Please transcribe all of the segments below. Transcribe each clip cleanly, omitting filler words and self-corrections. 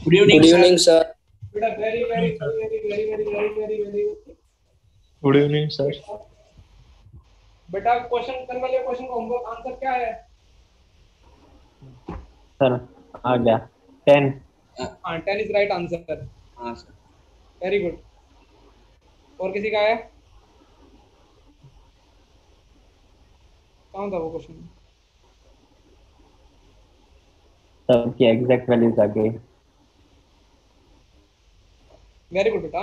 Good evening sir. बेटा very very very very very very very very very good evening sir. बेटा question कल वाले question का homework answer क्या है? सर आ गया 10। हाँ 10 इज राइट आंसर। हाँ सर। Very good. और किसी का है? कौन था वो क्वेश्चन? सबकी एग्जैक्ट वैल्यूज आ गई। वेरी गुड बेटा।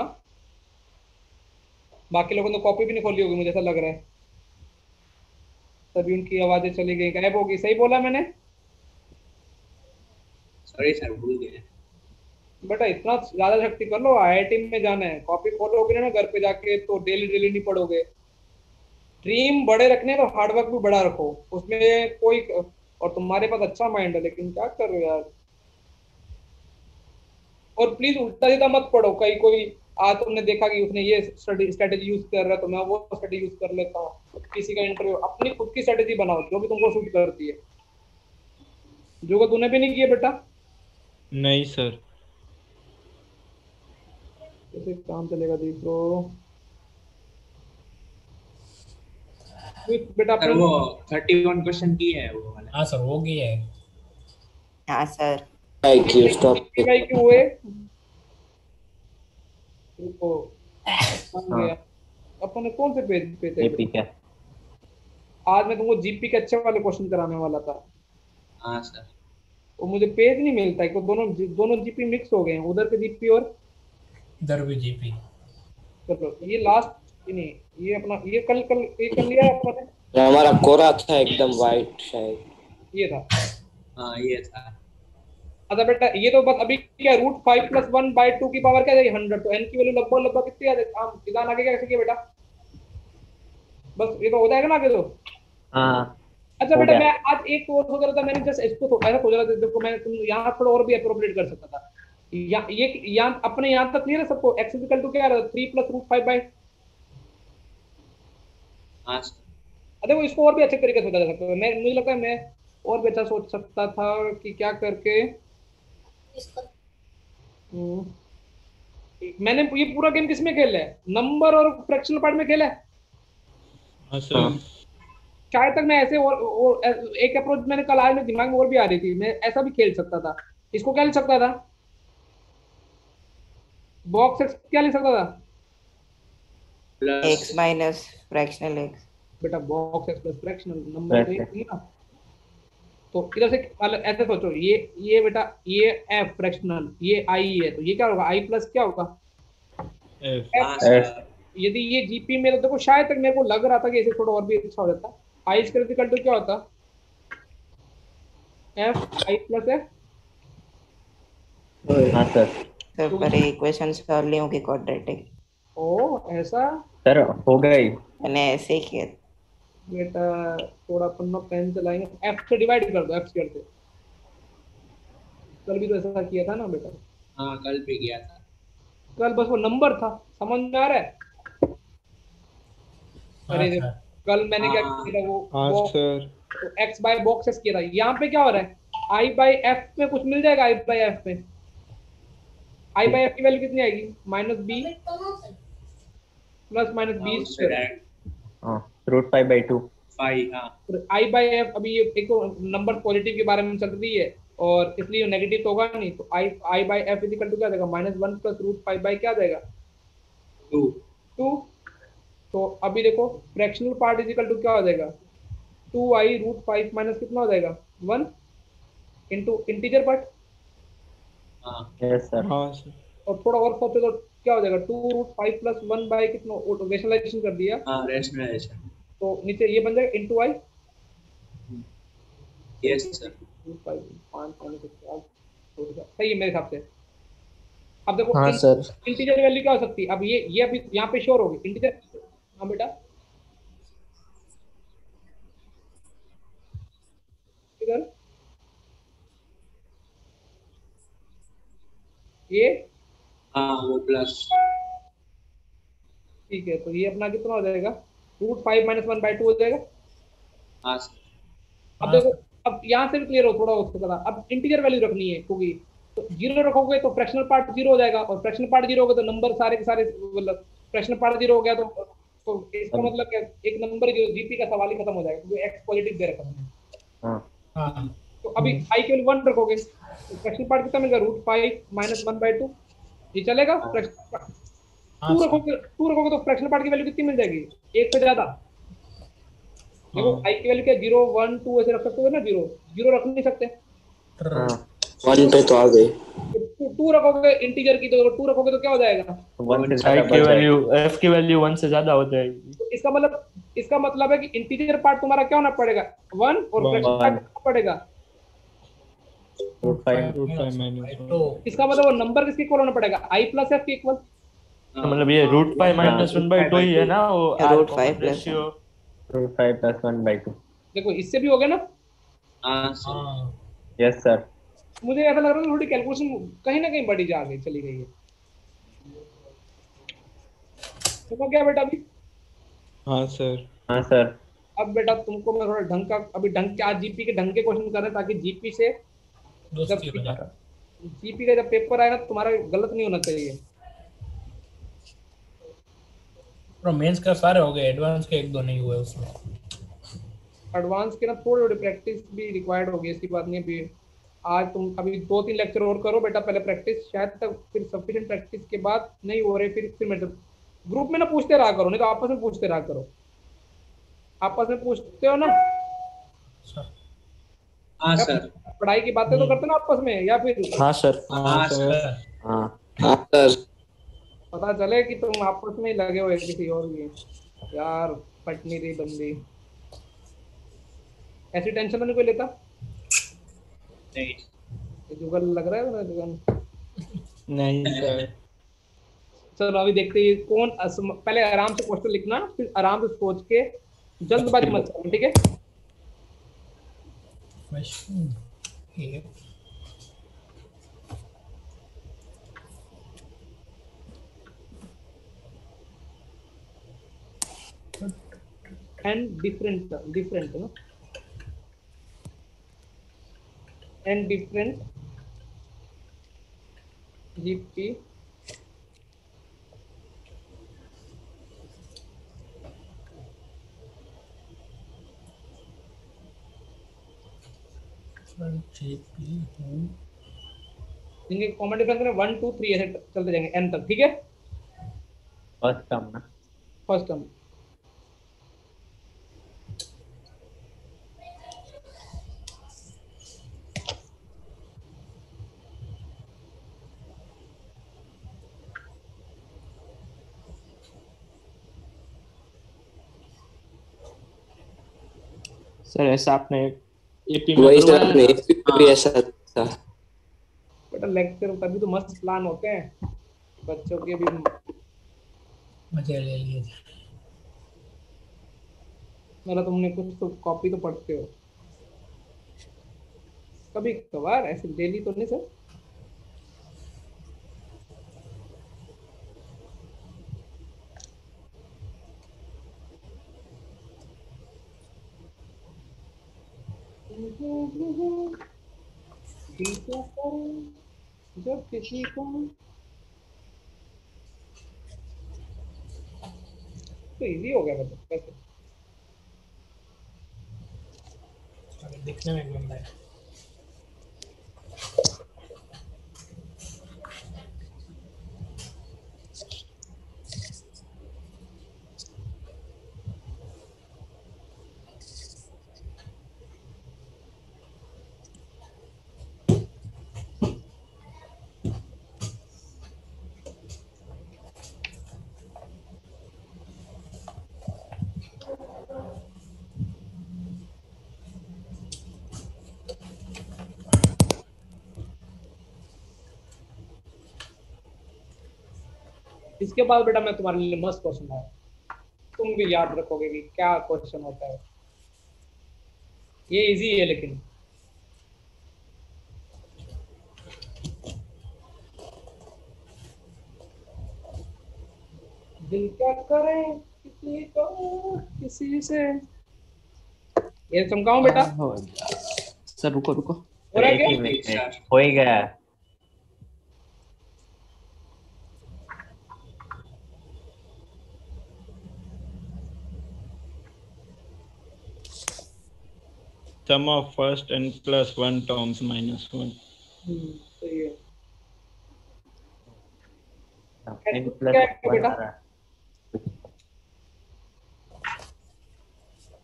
बाकी लोगों ने कॉपी भी नहीं खोली होगी मुझे ऐसा लग रहा है। तभी उनकी आवाजें चली गई, गायब होगी। सही बोला मैंने? सॉरी सर, भूल गए। बेटा इतना ज्यादा शक्ति कर लो, आईआईटी में जाना है। कॉपी खोलोगे ना घर पे जाके तो डेली डेली नहीं पढ़ोगे। ड्रीम बड़े रखने तो हार्डवर्क भी बड़ा रखो, उसमें कोई। और तुम्हारे पास अच्छा माइंड है, लेकिन क्या कर रहे हो यार। और प्लीज उल्टा सीधा मत पढ़ो। कहीं कोई आज तुमने देखा कि उसने ये स्ट्रेटेजी यूज कर रहा है तो मैं वो स्ट्रेटेजी यूज कर लेता हूँ। किसी का इंटरव्यू, अपनी खुद की स्ट्रेटेजी बनाओ जो भी तुमको सूट करती है। जो को तूने भी नहीं किया बेटा। नहीं सर। कैसे काम चलेगा देख लो बेटा सर अपने। वो 31 क्वेश्चन की है वो वाला। हाँ सर हो गई है। हाँ सर। पीवाई क्यों हुए? रुको, कौन गया? अपन कौन से पेज पे थे? एपी क्या? आज मैं तुमको जीपी के अच्छे वाले क्वेश्चन कराने वाला था। हाँ सर। वो मुझे पेज नहीं मिलता है, दोनों दोनों जीपी मिक्स हो गए हैं, उधर के जीपी और इधर भी जीपी। चलो ये लास्ट नहीं, ये अपना ये कल कल ये कर लिया अपन तो हमारा कोरा था एकदम वाइट शायद। ये था। हाँ ये था। अच्छा बेटा ये तो बस अभी क्या, √5 + 1/2 की पावर क्या जाएगी 100, तो n की वैल्यू लगभग लगभग कितनी आ जाएगी? इधर आगे कैसे किया बेटा? बस ये तो हो जाएगा ना आगे तो। हाँ अच्छा हो बेटा गया। मैं आज एक और सोच रहा था, मैंने जस्ट इसको तो ऐसा सोच रहा था, देखो मैं तुम यहाँ थोड़ा और भी अप्रोप्रिएट कर सकता था। ये यहाँ अपने यहाँ तक क्लियर है सबको? x = क्या रहा? 3 + √5/। हाँ सर। देखो इसको और भी अच्छे तरीके से सोचा जा सकता है। मैं मुझे लगता है मैं और भी अच्छा सोच सकता था कि क्या करके। मैंने ये पूरा गेम किसमें खेला है? नंबर और फ्रैक्शनल पार्ट में खेला है। हाँ सर। शायद तक मैं ऐसे और एक अप्रोच मैंने कल आज मेरे दिमाग में और भी आ रही थी, मैं ऐसा भी खेल सकता था। इसको क्या लिख सकता था? बॉक्स एक्स क्या लिख सकता था? x minus fractional x। बेटा box x plus fractional number तो एक ही ना। तो इधर से मतलब ऐसे सोचो, ये बेटा ये एफ फ्रैक्शनल, ये आई है, तो ये क्या होगा? आई प्लस क्या होगा? हाँ सर। यदि ये जीपी में, तो देखो शायद तक मेरे को लग रहा था कि इसे थोड़ा और भी अच्छा हो जाता। आई इक्वल टू क्या होता? F I plus F. हाँ सर। तो पर इक्वेशन सॉल्व नहीं होगी क्वाड्रेटिक। ओ ऐसा सर हो गई। मैंने ऐसे ही किया। बेटा थोड़ा अपन लोग पेन चलाएंगे, एफ से डिवाइड कर दो, एफ स्क्वायर से। कल भी तो ऐसा किया था ना बेटा? हाँ कल भी गया था। कल बस वो नंबर था, समझ में आ रहा है? अरे हाँ सर। कल मैंने क्या हाँ। किया था हाँ वो सर। तो एक्स बाय बॉक्स एक्स किया था। यहाँ पे क्या हो रहा है? आई बाय एफ में कुछ मिल जाएगा। आई बाय एफ में आई बाय एफ की वैल्यू कितनी आएगी? -b plus -b square. हाँ √5/2। 5। हाँ आई बाय एफ, अभी ये एक तो नंबर पॉजिटिव के बारे में चल रही है और इसलिए नेगेटिव तो होगा नहीं, तो आई बाय एफ इक्वल टू क्या जाएगा? -1 + √5/, क्या जाएगा? 2। तो अभी देखो फ्रैक्शनल पार्ट इक्वल टू क्या हो जाएगा? 2i √5 माइनस कितना हो जाएगा? 1 into integer part. Yes sir. हाँ सर। और थोड़ा और सोचो तो क्या हो जाएगा? 2√5 + 1 कितना? रेशनलाइजेशन कर दिया हाँ रेशनलाइजेशन। तो नीचे ये बन जाएगा इंटू आई। Yes sir. 5 सही है मेरे हिसाब से। अब देखो हाँ सर। इंटीजर वैल्यू क्या हो सकती है? अब ये अभी यहाँ पे श्योर होगी इंटीजर। हाँ बेटा इधर ये हाँ वो प्लस। ठीक है, तो ये अपना कितना हो जाएगा? √5 - 1/2 हो जाएगा। हाँ सर। अब देखो अब यहाँ से भी क्लियर हो, थोड़ा हो सकता था। अब इंटीजर वैल्यू रखनी है क्योंकि तो जीरो रखोगे तो फ्रैक्शनल पार्ट जीरो हो जाएगा, और फ्रैक्शनल पार्ट जीरो होगा तो नंबर सारे के सारे, मतलब फ्रैक्शननल पार्ट जीरो हो गया तो इसका मतलब क्या, एक नंबर जो जीपी का सवाल ही खत्म हो जाएगा क्योंकि एक्स पॉजिटिव दे रखा है। हाँ तो अभी आई केवल 1 रखोगे तो फ्रैक्शनल पार्ट कितना मिलेगा, √5 - 1/2, ये चलेगा। हाँ 2 सर। रखोगे तो फ्रैक्शनल पार्ट की वैल्यू कितनी मिल जाएगी, 1 से ज्यादा। देखो हाँ। आई की वैल्यू क्या, 0 1 2 ऐसे रख सकते हो ना, 0 रख नहीं सकते। हाँ 1 पे तो आ गई। 2 रखोगे इंटीजर की, तो 2 रखोगे तो क्या हो जाएगा, 1 से आई ज्यादा की बढ़ जाएगी। वैल्यू, एफ की वैल्यू 1 से ज्यादा हो जाएगी। तो इसका मतलब है कि इंटीजर पार्ट तुम्हारा क्या होना पड़ेगा, 1, और One. फ्रैक्शनल पार्ट कितना पड़ेगा। √5 इसका मतलब वो नंबर किसके इक्वल होना पड़ेगा, i + f के इक्वल। मतलब ये √5 - 1/2 ही है ना, वो √5 + रेशियो। √5 + 1/2। देखो इससे भी हो गया ना। हाँ सर। हाँ यस सर। मुझे ऐसा लग रहा है थोड़ी कैलकुलेशन कहीं ना कहीं बड़ी जा गई, चली गई है। तो क्या बेटा अभी, हाँ सर। हाँ सर। अब बेटा तुमको मैं थोड़ा ढंग का, अभी ढंग के, आज जीपी के ढंग के क्वेश्चन कर रहे हैं ताकि जीपी से जब दोस्ती हो जाए। जीपी का जब पेपर आए ना तो तुम्हारा गलत नहीं होना चाहिए। और मेंस का सारे हो गए, एडवांस के 1-2 नहीं हुए उसमें। एडवांस के ना थोड़ी थोड़ी प्रैक्टिस भी रिक्वायर्ड होगी, ऐसी बात नहीं है। अभी आज तुम अभी 2-3 लेक्चर और करो बेटा, पहले प्रैक्टिस, शायद तक फिर सफिशिएंट प्रैक्टिस के बाद नहीं हो रहे, फिर मतलब ग्रुप में ना पूछते रहा करो, नहीं तो आपस में पूछते रहा करो। आपस में पूछते हो ना, हाँ या सर। पढ़ाई की बातें तो करते ना आपस में, या फिर हाँ सर। हाँ सर। हाँ हाँ सर। पता चले कि तुम आपस में ही लगे हुए किसी और भी। यार फट नहीं रही बंदी, ऐसी टेंशन तो नहीं कोई लेता। नहीं ये जुगल लग रहा है मेरा जुगल। नहीं सर। चलो अभी देखते हैं कौन पहले आराम से क्वेश्चन लिखना, फिर आराम से सोच के, जल्दबाजी मत करना, ठीक है। एंड डिफरेंट ना, एंड डिफरेंट जीपी जिनके कॉमन डिफरेंस है 1 2 3 ऐसे चलते जाएंगे n तक, ठीक है। फर्स्ट टर्म ना। फर्स्ट टर्म सर ऐसा आपने एपी में वही सर, करवाया अपने था? एपी में भी ऐसा था। बेटा लेक्चर तभी तो मस्त प्लान होते हैं बच्चों के भी। मजे ले लिए। मेरा तुमने कुछ तो कॉपी तो पढ़ते हो कभी कभार, ऐसे डेली तो नहीं सर। जब किसी को तो इजी हो गया मतलब वैसे। दिखने में गंदा है। इसके बाद बेटा मैं तुम्हारे लिए मस्त क्वेश्चन है, तुम भी याद रखोगे कि क्या क्वेश्चन होता है। ये इजी है लेकिन दिल क्या करे किसी को किसी से। ये चमकाऊं बेटा, सर रुको रुको। हो रहा है एक ही क्या? मिनट में हो ही गया। Sum of first n plus 1 terms minus 1. सही है। n S2 plus क्या है 1 बेटा? आ रहा है।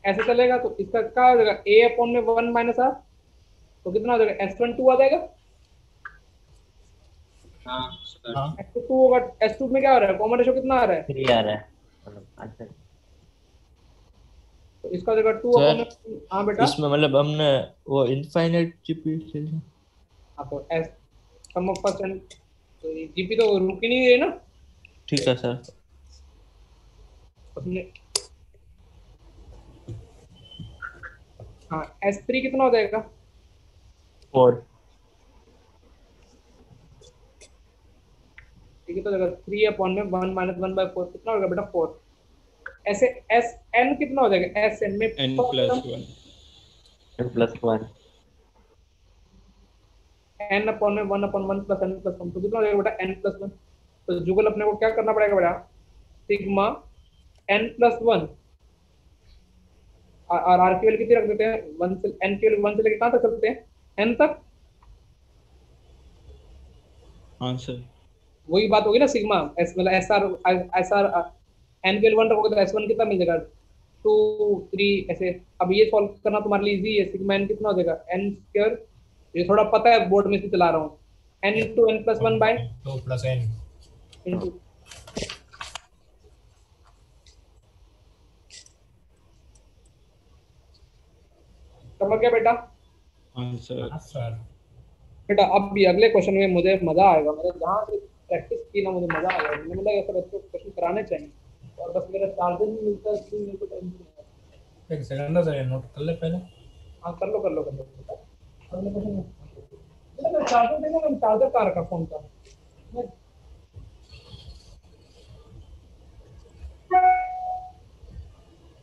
ऐसे चलेगा तो इसका क्या हो जाएगा, a अपॉन में 1 माइनस r, तो कितना हो जाएगा, S12 आ जाएगा। हाँ सर। हाँ S2 होगा, S2 में क्या हो रहा है, कॉमन रेशो कितना आ रहा है, 3 आ रहा है मतलब आंसर। तो इसका हो जाएगा 2 अपॉन में। हाँ बेटा। इसमें मतलब हमने वो इनफाइनाइट जीपी से हाँ तो S sum of first and, तो जीपी तो रुक ही नहीं रही ना ठीक है सर। उसने। हाँ S3 कितना हो जाएगा, 4 ठीक है, तो जगह 3 अपॉन में 1 माइनस 1/4 कितना होगा बेटा, 4। ऐसे एस एन कितना हो जाएगा, एस एन में n plus 1. n plus 1 n upon में 1 अपॉन 1 प्लस एन प्लस 1, तो कितना हो जाएगा बेटा, एन प्लस 1। तो जुगल अपने को क्या करना पड़ेगा बेटा, सिग्मा एन प्लस 1 और आर की वैल्यू कितनी रख देते हैं, 1 से एन की वैल्यू 1 से लेकर कहाँ तक चलते हैं, एन तक। हाँ सर। वही बात होगी ना, सिग्मा एस मतलब एस आर एन के 1 रखोगे तो S1 कितना मिल जाएगा, 2 3 ऐसे। अब ये सॉल्व करना तुम्हारे लिए इजी है, सिग्मा एन कितना हो जाएगा, एन स्क्वायर, ये थोड़ा पता है बोर्ड में से चला रहा हूँ, n into n plus 1 by 2 plus n। Into, समझ गया बेटा। हाँ सर। हाँ सर। बेटा अब भी अगले क्वेश्चन में मुझे मजा आएगा, मैंने जहाँ से प्रैक्टिस की ना मुझे मजा आएगा, मुझे लगा ऐसे बच्चों को क्वेश्चन कराने चाहिए, और बस मेरा चार्जेस नहीं मिलता है इसलिए मेरे को टेंशन है। एक सेकंड ना सर, नोट कर ले पहले। हाँ कर लो बेटा। अगले क्वेश्चन में बेटा मैं चार्जर देखो, मैं चार्जर कहाँ रखा फोन का,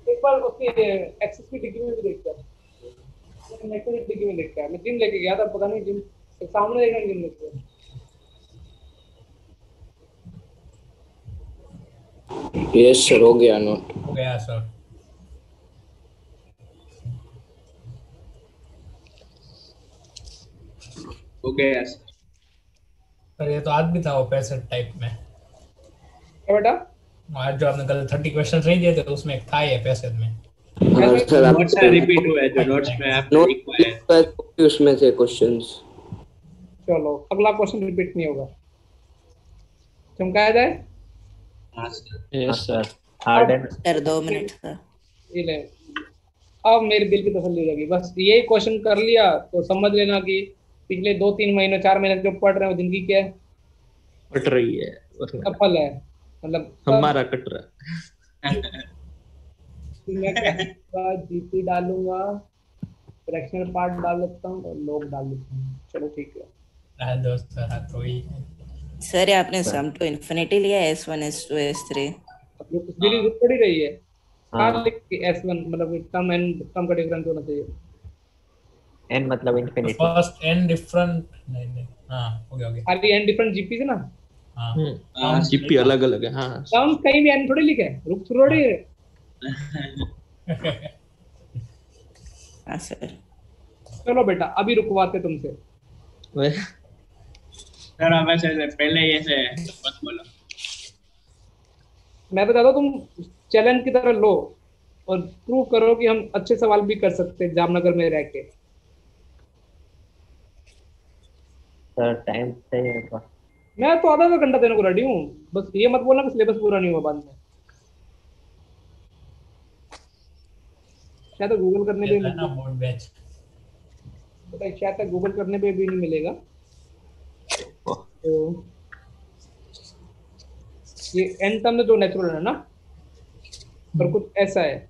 एक बार उसकी एक्सेस की डिग्री में भी देखता है, नेक्स्ट डिग्री में देखता है। मैं जिम लेके गया था, पता नहीं जिम सामने देखा, जिम लेके यस सर, हो गया नोट। हो गया सर। हो गया सर। सर ये तो आज भी था वो 65 टाइप में। क्या बेटा, आज जो आपने कल 30 क्वेश्चन नहीं दिए थे उसमें एक था ये 65 में। हाँ सर, आप नोट्स है रिपीट हुआ है, जो नोट्स में आपने नोट लिखवाया है। उसमें से क्वेश्चंस। चलो अगला क्वेश्चन रिपीट नहीं होगा, चमकाया जाए। हाँ sir. Yes sir. Hard and sir 2 minute का। ये ले, अब मेरे दिल की तसल्ली हो जाएगी, बस ये क्वेश्चन कर लिया तो समझ लेना कि पिछले 2-3 महीने 4 महीने जो पढ़ रहे हो जिंदगी क्या है, कट रही है सफल है, मतलब हमारा कट रहा है। मैं क्या जीपी डालूंगा, फ्रैक्शनल पार्ट डाल लेता हूँ और लोग डाल लेता हूँ, चलो ठीक है। दोस्त सर हाँ तो ही सर आपने सम टू इन्फिनिटी लिया, S1 S2 S3। अब ये कुछ भी नहीं पड़ी रही है, हाँ। कहाँ लिख के S1 मतलब टर्म एंड टर्म का डिफरेंस होना चाहिए। n मतलब इंफिनिटी। फर्स्ट एन डिफरेंट नहीं हाँ हो गया खाली एंड डिफरेंट जीपी से ना, हाँ हाँ, जीपी अलग अलग है। हाँ टर्म कहीं भी एंड थोड़ी लिखे है, रुक थोड़ी है। हाँ सर। चलो बेटा अभी रुकवाते तुमसे, सर अब ऐसे पहले ये से मत बोलो। मैं तो चाहता हूँ तुम चैलेंज की तरह लो और प्रूव करो कि हम अच्छे सवाल भी कर सकते हैं जामनगर में रह के। सर टाइम सही है तो। मैं तो आधा घंटा देने को रेडी हूँ, बस ये मत बोलना कि सिलेबस पूरा नहीं हुआ बाद में, शायद गूगल करने पे ना बोर्ड बैच पता, शायद गूगल करने पे भी नहीं मिलेगा। तो ये एन टर्म में जो नेचुरल है ना, पर कुछ ऐसा है,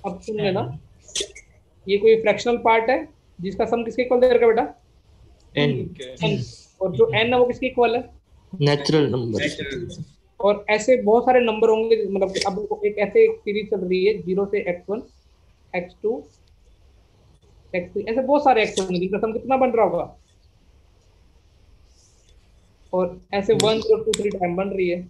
अब सुन लेना, ये कोई फ्रैक्शनल पार्ट है जिसका सम किसके इक्वल दे रखा है बेटा, एन और जो एन है वो किसके इक्वल है, नेचुरल नंबर। नेचुरल। और ऐसे बहुत सारे नंबर होंगे, मतलब अब एक ऐसे सीरीज चल रही है 0 से x1 x2 x3, ऐसे बहुत सारे x होंगे जिनका सम कितना बन रहा होगा, और ऐसे 1 0 2 3 टाइम बन रही है।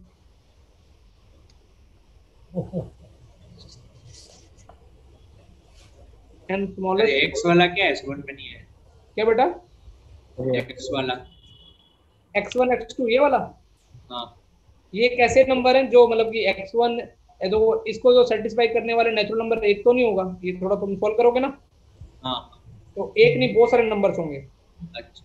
एन अरे स्मॉलेस्ट एक्स वाला क्या S1 में नहीं है? क्या बेटा एक्स वाला, x1 x2 ये वाला हाँ ये कैसे नंबर हैं जो मतलब कि x1 तो इसको जो सेटिस्फाई करने वाले नेचुरल नंबर एक तो नहीं होगा, ये थोड़ा तुम सॉल्व करोगे ना हाँ, तो एक नहीं बहुत सारे नंबर्स होंगे। अच्छा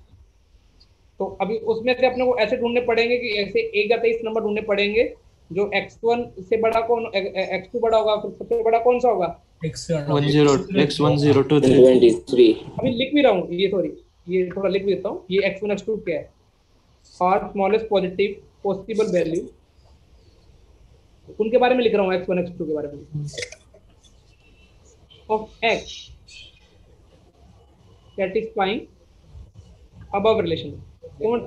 तो अभी उसमें से अपने को ऐसे ढूंढने पड़ेंगे कि ऐसे 1 या 23 नंबर ढूंढने पड़ेंगे जो x1 से बड़ा कौन x2 बड़ा होगा, फिर सबसे बड़ा कौन सा होगा। X1023 23. अभी लिख भी रहा हूँ ये, सॉरी ये थोड़ा लिख भी देता हूँ, ये x1 x2 क्या है, are smallest positive possible value, उनके बारे में लिख रहा हूँ x1 x2 के बारे में of x satisfying above relation कौन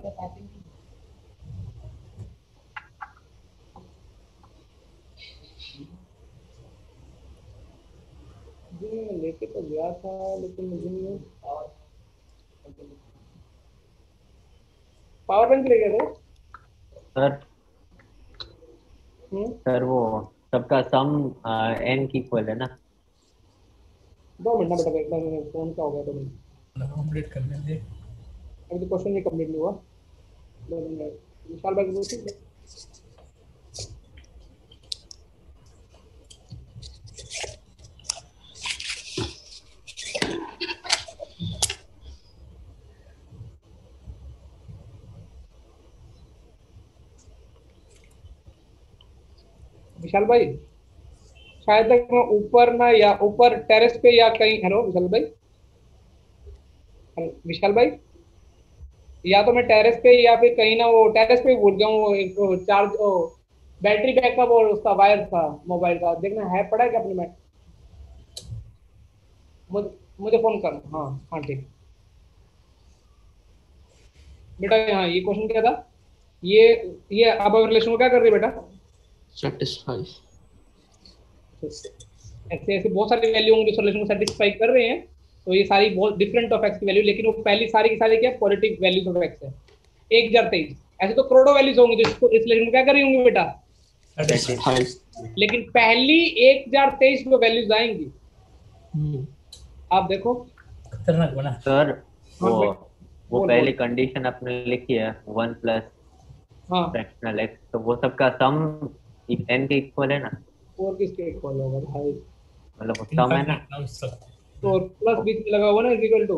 जी मैं लेके तो गया था लेकिन मुझे पावर बैंक ले गए थे। सर हम्म, सर वो सबका सम n की इक्वल है ना। 2 मिनट ना बेटा, एक बार फोन का हो गया 2 मिनट, कंप्लीट करने दे। अभी तो क्वेश्चन नहीं कंप्लीट नहीं हुआ। 2 मिनट विशाल भाई को ठीक है। विशाल भाई शायद तक मैं ऊपर ना या ऊपर टेरेस पे या कहीं, हेलो विशाल भाई, विशाल भाई या तो मैं टेरेस पे या फिर कहीं ना, वो टेरेस पे ही भूल गया हूँ, एक वो चार्ज ओ बैटरी बैकअप और उसका वायर था मोबाइल का, देखना है पड़ा है क्या अपने में, मुझे मुझे फोन कर, हाँ हाँ ठीक बेटा। हाँ ये क्वेश्चन क्या था, ये अब रिलेशन को क्या कर रही है बेटा, Satisfy. ऐसे ऐसे बहुत सारी वैल्यू होंगी जो रिलेशन को सेटिस्फाई कर रहे हैं, तो ये सारी बहुत डिफरेंट ऑफ एक्स की वैल्यू, लेकिन वो पहली सारी की सारी क्या पॉजिटिव वैल्यूज ऑफ एक्स है। 1023 ऐसे तो करोड़ों वैल्यूज होंगी जो इसको इस रिलेशन को क्या कर रही होंगी बेटा, Satisfy. लेकिन पहली 1023 जो वैल्यूज आएंगी आप देखो। खतरनाक बना। सर हाँ वो बेटा, वो बोल पहली बोल। कंडीशन आपने लिखी है 1 प्लस हाँ फ्रैक्शनल x, तो वो सबका सम n के इक्वल है ना। और किसके इक्वल होगा भाई, मतलब वो सम है ना। इनफाइनाइट टर्म्स तक। तो प्लस बीच में लगा हुआ ना इक्वल टू,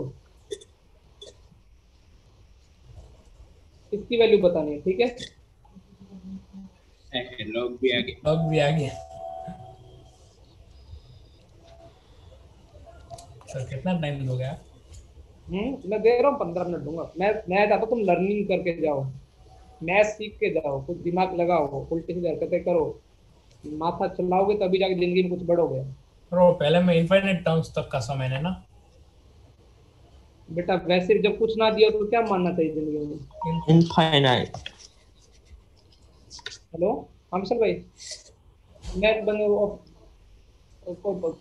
इसकी वैल्यू बतानी है ठीक है। लॉग भी आ गया। लॉग भी आ गया। सर कितना टाइम हो गया? मैं दे रहा हूँ 15 मिनट दूंगा। मैं चाहता हूँ तुम लर्निंग करके जाओ, मैथ सीख के जाओ, कुछ दिमाग लगाओ, उल्टी सीधी हरकतें करो, माथा चलाओगे तभी जाके जिंदगी में कुछ बढ़ोगे। और वो पहले में इनफाइनाइट टर्म्स तक का समय है ना। बेटा वैसे जब कुछ ना दिया तो क्या मानना चाहिए जिंदगी में। Infinite. हेलो हाँ विशाल भाई, मैथ बने वो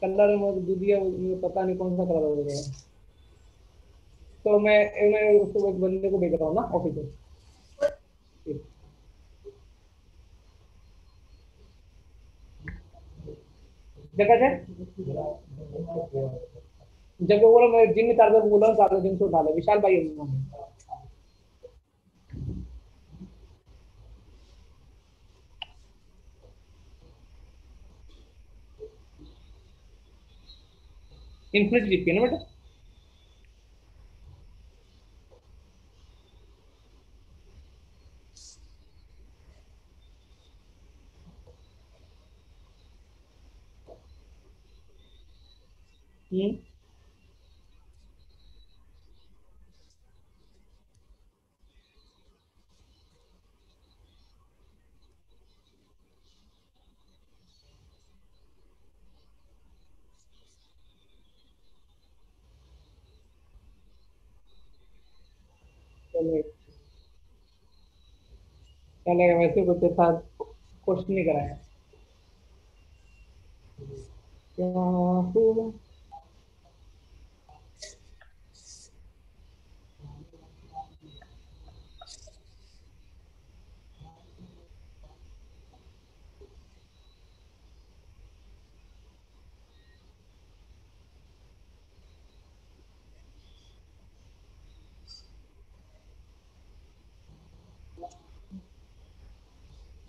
कलर में जो दिया मुझे पता नहीं कौन सा कलर हो गया, तो मैं उसको एक बंदे को भेज रहा हूँ ना ऑफिस में। जगह है जब वो बोला मैं जिम में चार्जर बोला हूँ, चार्जर जिम से उठा ले विशाल भाई। इन्फिनिट जीपी है ना बेटा। हम्म चलिए चलेगा, वैसे कुछ साथ क्वेश्चन नहीं कराया क्या हुआ?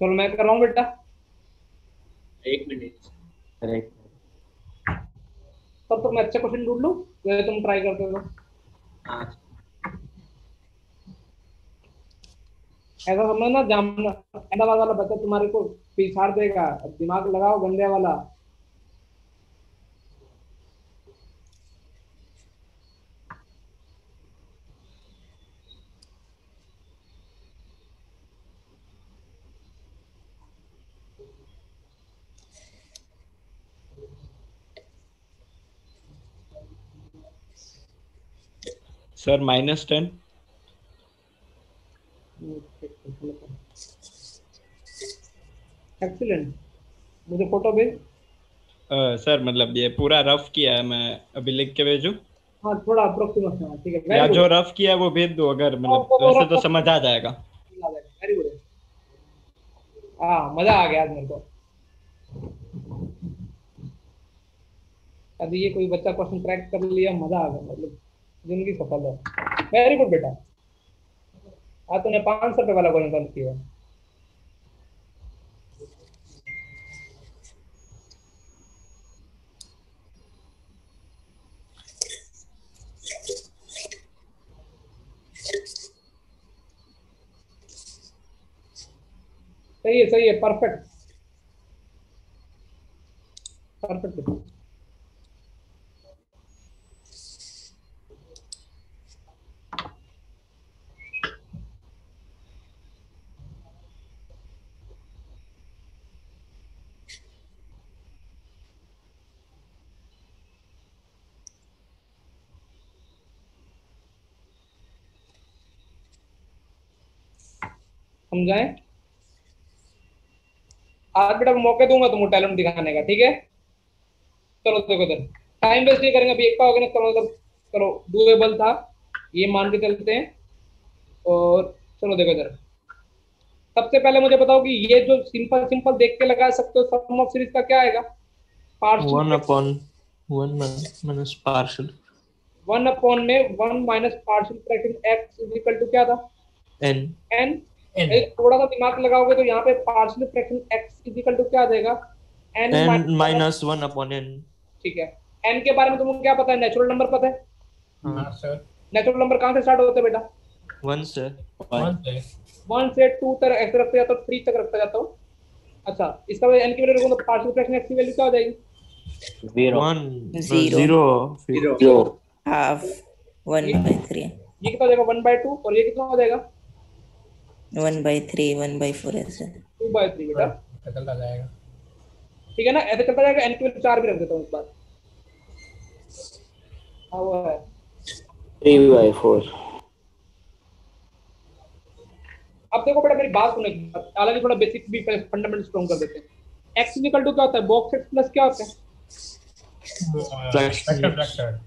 चलो मैं कर रहा हूँ बेटा। एक मिनट। करेक्ट। तब तक मैं अच्छा क्वेश्चन ढूंढ लूँ जैसे तुम ट्राई करते हो। हाँ ऐसा समझो ना, जामना अहमदाबाद वाला बच्चा तुम्हारे को पिछाड़ देगा, दिमाग लगाओ गंदे वाला। सर -10। एक्सीलेंट, मुझे फोटो भेज। सर मतलब ये पूरा रफ किया है, मैं अभी लिख के भेजूं हाँ थोड़ा अप्रोक्सीमेशन, ठीक है, या वेरी जो गुड। रफ किया है वो भेज दो, अगर मतलब वैसे तो समझ आ जाएगा। Very good. हाँ मजा आ गया आज मेरे को। अभी ये कोई बच्चा क्वेश्चन क्रैक कर लिया, मजा आ गया, मतलब जिंदगी सफल है। वेरी गुड बेटा, आज तूने 500 रुपये वाला क्वेश्चन सॉल्व किया। सही है, परफेक्ट परफेक्ट। समझाएं? आज बेटा मौके दूंगा तुमको टैलेंट दिखाने का, ठीक है? चलो देखो इधर, टाइम वेस्ट नहीं करेंगे, अभी एक का हो गया ना, तो मतलब चलो डूएबल था ये मान के चलते हैं। और चलो देखो इधर, सबसे पहले मुझे बताओ कि ये जो सिंपल सिंपल देख के लगा सकते हो, सम ऑफ सीरीज का क्या आएगा? 1/1 minus partial 1 अपॉन में 1 minus partial fraction x is equal to क्या था? n n. थोड़ा सा दिमाग लगाओगे तो यहाँ पे partial fraction x is equal to क्या आ जाएगा? n minus 1/n। ठीक है, एन के बारे में तुमको क्या पता है? नेचुरल नंबर पता है? हाँ सर। नेचुरल नंबर कहाँ से स्टार्ट होते हैं बेटा? 1 से 1 से 2 तक ऐसे रखते जाता हूँ, 3 तक रखता जाता हूँ। अच्छा, इसका वजह एन की वैल्यू रखूँ तो पार्शियल फ्रैक्शन एक्स की वैल्यू क्या हो जाएगी? 0 जीरो। half 1/3 ये कितना हो जाएगा? 1/2। और ये कितना हो जाएगा? 1/3 1/4 ऐसे 2/3 बेटा, चलता जाएगा। ठीक है ना? ऐसे चलता जाएगा। एन की वैल्यू 4 भी रख देता हूँ इस बार। हाँ वो है 3/4। अब देखो बेटा मेरी बात सुनो, हालांकि थोड़ा बेसिक भी फंडामेंटल स्ट्रॉन्ग कर देते हैं। एक्स इक्वल टू क्या होता है? बॉक्स एक्स प्लस क्या होता है? फ्रैक्शन।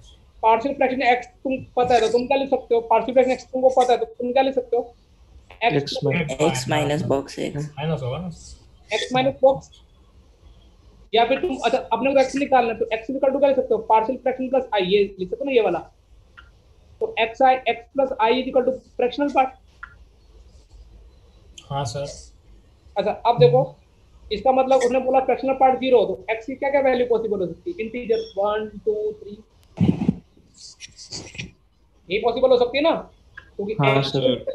पार्शियल फ्रैक्शन एक्स तुम पता है तो तुम क्या लिख सकते हो? पार्शियल फ्रैक्शन एक्स तुमको पता है तो तुम क्या लिख सकते हो? x minus box x minus होगा ना। एक्स माइनस बॉक्स, या फिर तुम अच्छा अपने को एक्स निकालना है तो एक्स इक्वल टू क्या लिख सकते हो? पार्शियल फ्रैक्शन प्लस आई, ये लिख सकते हो ना ये वाला। तो x plus i is equal to fractional part. हाँ सर। अच्छा अब देखो, इसका मतलब उसने बोला फ्रैक्शनल पार्ट 0, तो एक्स की क्या क्या वैल्यू पॉसिबल हो सकती है? इंटीजर 1 2 3, ये पॉसिबल हो सकती है ना, क्योंकि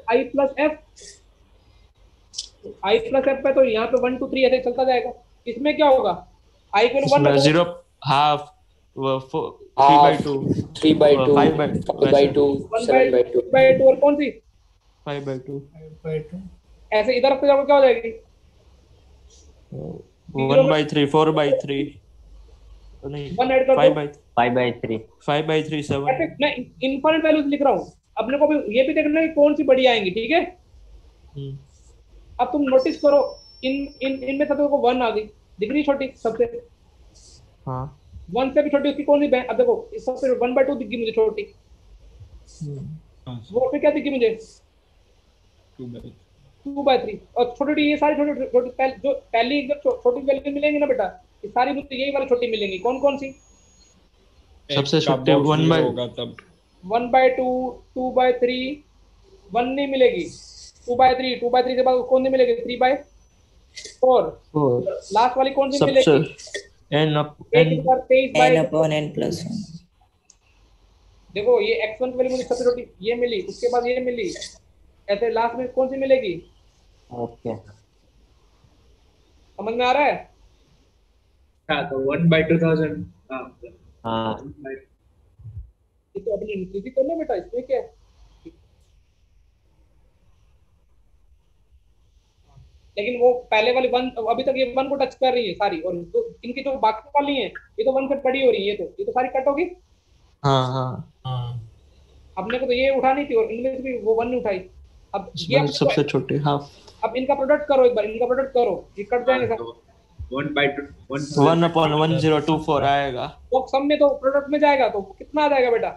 आई प्लस एफ, आई प्लस एफ पे तो यहाँ पे 1 2 3 ऐसे चलता जाएगा। इसमें क्या होगा? आई को 1 0 half 3/2 3/2 5/2 और कौन सी 5/2 ऐसे इधर पे जाओगे क्या हो जाएगी? 1/3 4/3 नहीं 1 ऐड कर दो, 5/3 5/3 7। मैं इनफाइनाइट वैल्यूज लिख रहा हूँ। अपने को भी ये भी देखना है कि कौन सी बड़ी आएंगी, ठीक है? अब तुम नोटिस करो, इनमें सबसे को 1 आ गई, दिख रही छोटी सबसे? हाँ 1 से भी छोटी उसकी कौन सी? अब देखो इस सबसे 1/2 दिख गई मुझे छोटी, वो फिर क्या दिखी मुझे? 2/3। और छोटी ये सारी छोटी जो पहली एकदम छोटी वैल्यू मिलेंगी ना बेटा, ये सारी मुझे यही वाली छोटी मिलेंगी। कौन कौन सी? सबसे छोटी 1/2 होगा तब 1/2 2/3 1 नहीं मिलेगी, 2/3 2/3 के बाद कौन नहीं मिलेगी? 3/4 4 4 लास्ट वाली कौन सी सबसे मिलेगी n up एक n bar 23 by n upon n plus 1. देखो ये x1 की वैल्यू मुझे सबसे छोटी ये मिली उसके बाद ये मिली ऐसे लास्ट में कौन सी मिलेगी ओके समझ में आ रहा है हाँ तो 1/2000 हाँ हाँ 1/, ये तो अपनी इजी कर लो बेटा इसमें क्या है लेकिन वो पहले वाली वन अभी तक ये वन को टच कर रही है सारी और तो इनकी जो बाकी वाली है ये तो वन से बड़ी हो रही है ये तो सारी कट होगी हाँ हाँ हाँ अपने को तो ये उठानी थी और इनमें से भी वो वन नहीं उठाई अब ये इसमें सबसे छोटी हाफ अब इनका प्रोडक्ट करो एक बार इनका प्रोडक्ट करो ये कट जाएंगे सब तो 1/2 1/1024 आएगा वो सब में तो प्रोडक्ट में जाएगा तो कितना आ जाएगा बेटा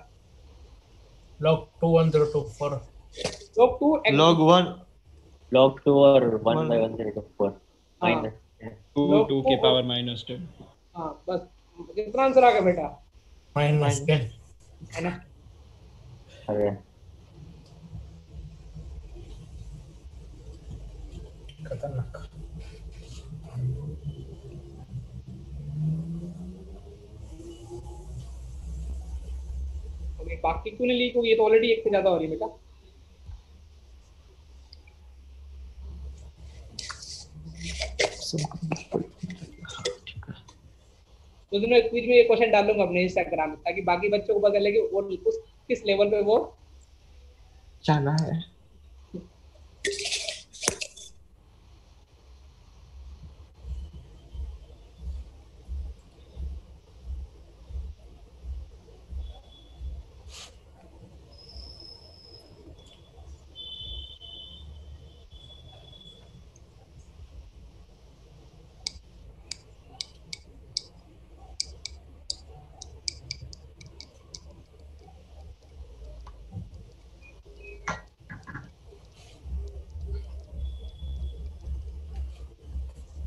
log 21024 log 2 log 1 log 2 और 1/1024 माइनस 2 log 2 के पावर -10 हाँ बस कितना आंसर आ गया बेटा -10 है ना अरे खतरनाक तो ये बाकी क्यों नहीं लीक होगी ये तो ऑलरेडी एक से ज्यादा हो रही है बेटा तो दोनों क्विज में ये क्वेश्चन डालूंगा अपने इंस्टाग्राम में ताकि बाकी बच्चों को पता लगे वो उस किस लेवल पे वो जाना है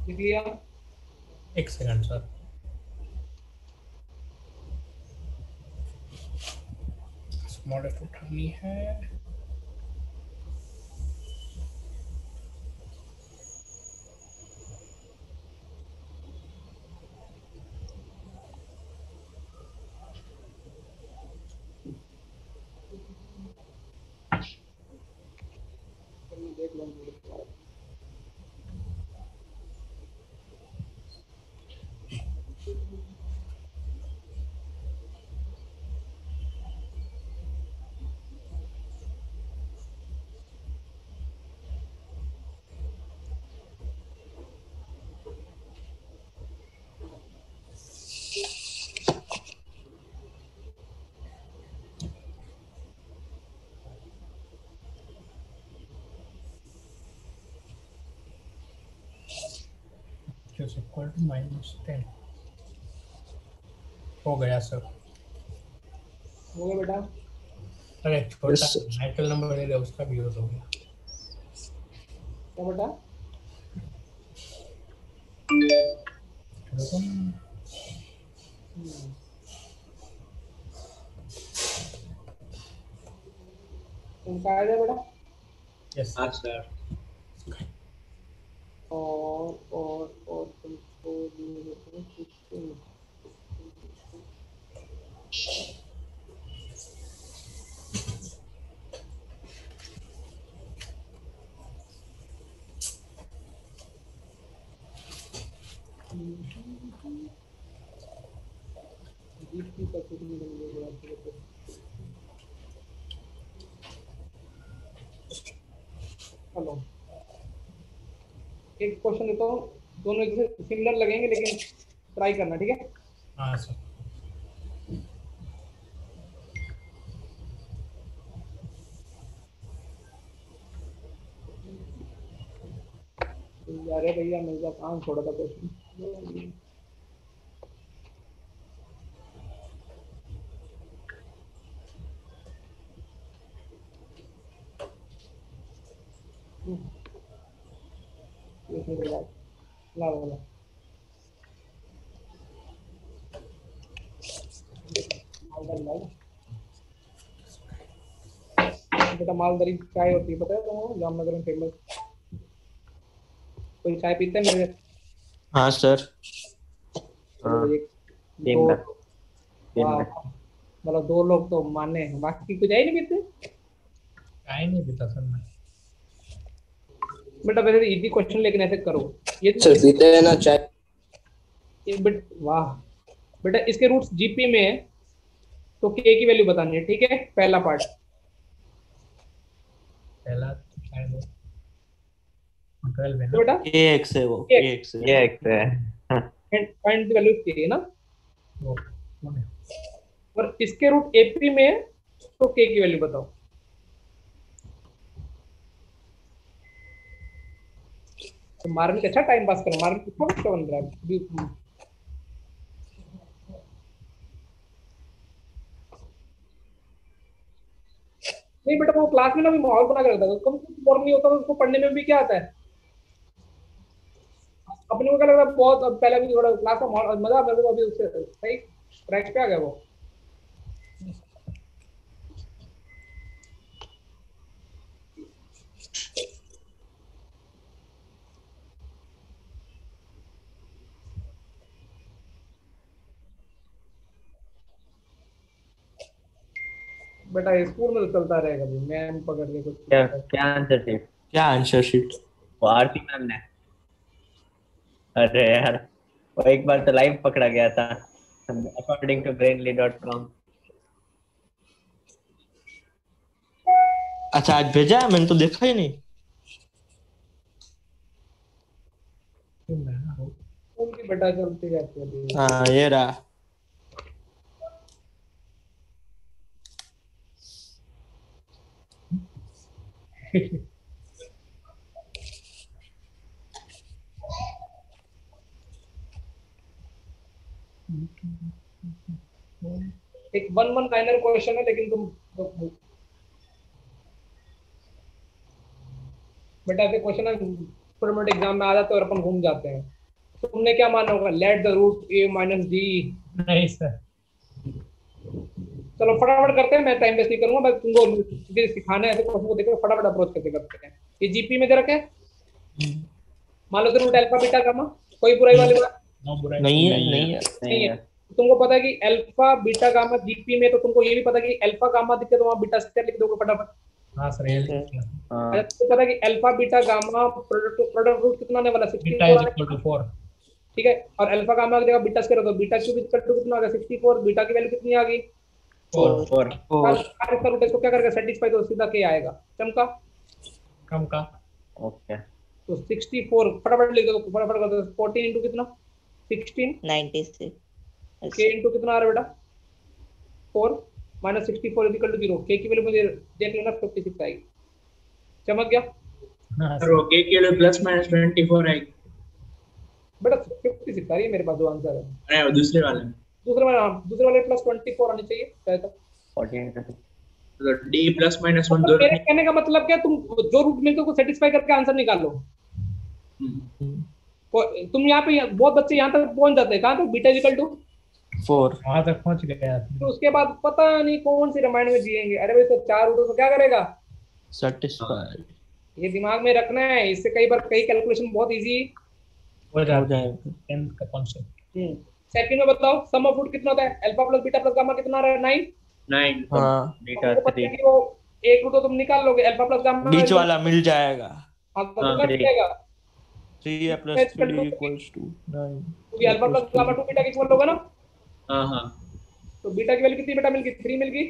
लिख लिया एक सेकंड सर स्मॉलेस्ट उठानी है देख लो is equal to -10 हो गया सर हो गया बेटा अरे छोटा Yes, sir. नेचुरल नंबर दे दे उसका भी यूज हो गया क्या बेटा रुको उनका आ जाए बेटा यस हाँ सर और तुमको हेलो एक क्वेश्चन देता हूँ दोनों एक दूसरे सिमिलर लगेंगे लेकिन ट्राई करना ठीक है हाँ सर अरे भैया मेरा काम छोड़ा था क्वेश्चन ला ला ला बेटा मालदरी चाय होती है पता है तुमको जामनगर में फेमस कोई चाय पीते हैं मेरे? हाँ सर। हाँ, एक तीन दो, में तीन वाह, में मतलब 2 लोग तो माने हैं, बाकी कुछ है ही नहीं पीते। चाय नहीं पीता सर मैं। बेटा वैसे इजी क्वेश्चन लेकिन ऐसे करो ये सर पीते हैं ना चाय। वाह बेटा, इसके रूट्स जीपी में है तो के की वैल्यू बतानी है, ठीक है? पहला पार्ट। पहला तो शायद 12 है तो ना। बेटा AX है वो, ये AX है। ये एक है। फाइंड द वैल्यू के है ना, वो कौन है? और इसके रूट एपी में है तो के की वैल्यू बताओ। तो मार्मिक अच्छा टाइम पास करो, मार्मिक कितना बच्चा बन रहा है। नहीं बेटा, वो क्लास में ना भी माहौल बना के रखता है, कम बोर नहीं होता तो उसको पढ़ने में भी क्या आता है, अपने को क्या लगता है बहुत। अब पहले भी थोड़ा क्लास का माहौल मजा मेरे को अभी उससे सही ट्रैक पे आ गया वो। बेटा स्कूल में तो चलता रहेगा भी, मैम पकड़ के कुछ क्या क्या आंसर शीट? क्या आंसर शीट? वो आरती मैम ने। अरे यार, वो एक बार तो लाइव पकड़ा गया था अकॉर्डिंग टू brainly.com। अच्छा आज भेजा है, मैंने तो देखा ही नहीं। स्कूल की बेटा चलती रहती है अभी। हाँ ये रहा। एक वन वन लाइनर क्वेश्चन है लेकिन बेटा ऐसे क्वेश्चन है छोटे मोटे एग्जाम में आ जाते हैं और अपन घूम जाते हैं। तो तुमने क्या माना होगा, let the root a minus d. नहीं सर। चलो फटाफट करते हैं, मैं टाइम वेस्ट नहीं करूंगा, बस तुमको सिखाना है ऐसे क्वेश्चन को देखो फटाफट अप्रोच कैसे करते हैं। ये जीपी में दे रखे मान लो रूट अल्फा बीटा गामा, कोई बुराई वाली बात नो बुराई। नहीं है, नहीं है। नहीं है। नहीं है। तुमको पता है कि अल्फा बीटा गामा जीपी में, तो तुमको ये भी पता है कि अल्फा गामा दिखे तो वहां बीटा स्क्वायर लिख दोगे फटाफट। हाँ सर ये लिख दिया। हाँ, अच्छा तुमको पता है कि alpha beta gamma product root कितना आने वाला है? बीटा 64 इज आने इक्वल टू 4। ठीक है। और अल्फा गामा की जगह बीटा स्क्वायर होगा, बीटा क्यूब इक्वल टू कितना आ गया 64, बीटा की वैल्यू कितनी आ गई 4 और और इसका रूट इसको क्या करेगा सेटिस्फाई, तो सीधा के आएगा चमका। कम का। ओके। तो 64 फटाफट लिख दो, फटाफट कर दो। 14 इंटू कितना 16, 96. के इंटू कितना आ रहा है बेटा 4 माइनस 64 इक्वल टू 0। के की वैल्यू मुझे देख लेना 56 आएगी, चमक गया हाँ सर वो के के लिए प्लस माइनस 24 आएगी। बेटा 56 आ रही है मेरे पास, जो आंसर है। अरे वो दूसरे वाले में दूसरे वाले प्लस 24 आनी चाहिए शायद तक। 14 तो डी प्लस माइनस 1 मतलब दोनों। मेरे कहने का मतलब क्या, तुम जो रूट मिलते उसको सेटिस्फाई करके आंसर निकालो। तुम यहाँ पे बहुत बच्चे यहाँ तक पहुंच जाते हैं, कहाँ तक बीटा इक्वल टू 4। वहां तक पहुंच गया। तो उसके बाद पता नहीं कौन सी रामायण में जिएंगे। अरे भाई तो 4 रूटों को क्या करेगा, सेटिस्फाइड ये दिमाग में रखना है। इससे कई बार कई कैलकुलेशन बहुत इजी हो हो जाएगा। जाएगा। 10th का कॉन्सेप्ट। सेकंड में बताओ सम ऑफ रूट कितना होता है, alpha plus beta plus gamma कितना आ रहा है 9। 9 हाँ बीटा तुमको पता है 3 कि वो एक रूट तो तुम निकाल लोगे, अल्फा प्लस गामा बीच वाला मिल जाएगा। हाँ तो हाँ, कितना three। मिलेगा 3a plus 3d equals to 9। क्योंकि अल्फा प्लस गामा 2 बीटा के इक्वल होगा ना। हाँ हाँ तो बीटा की वैल्यू कितनी बेटा मिल गई 3 मिल गई।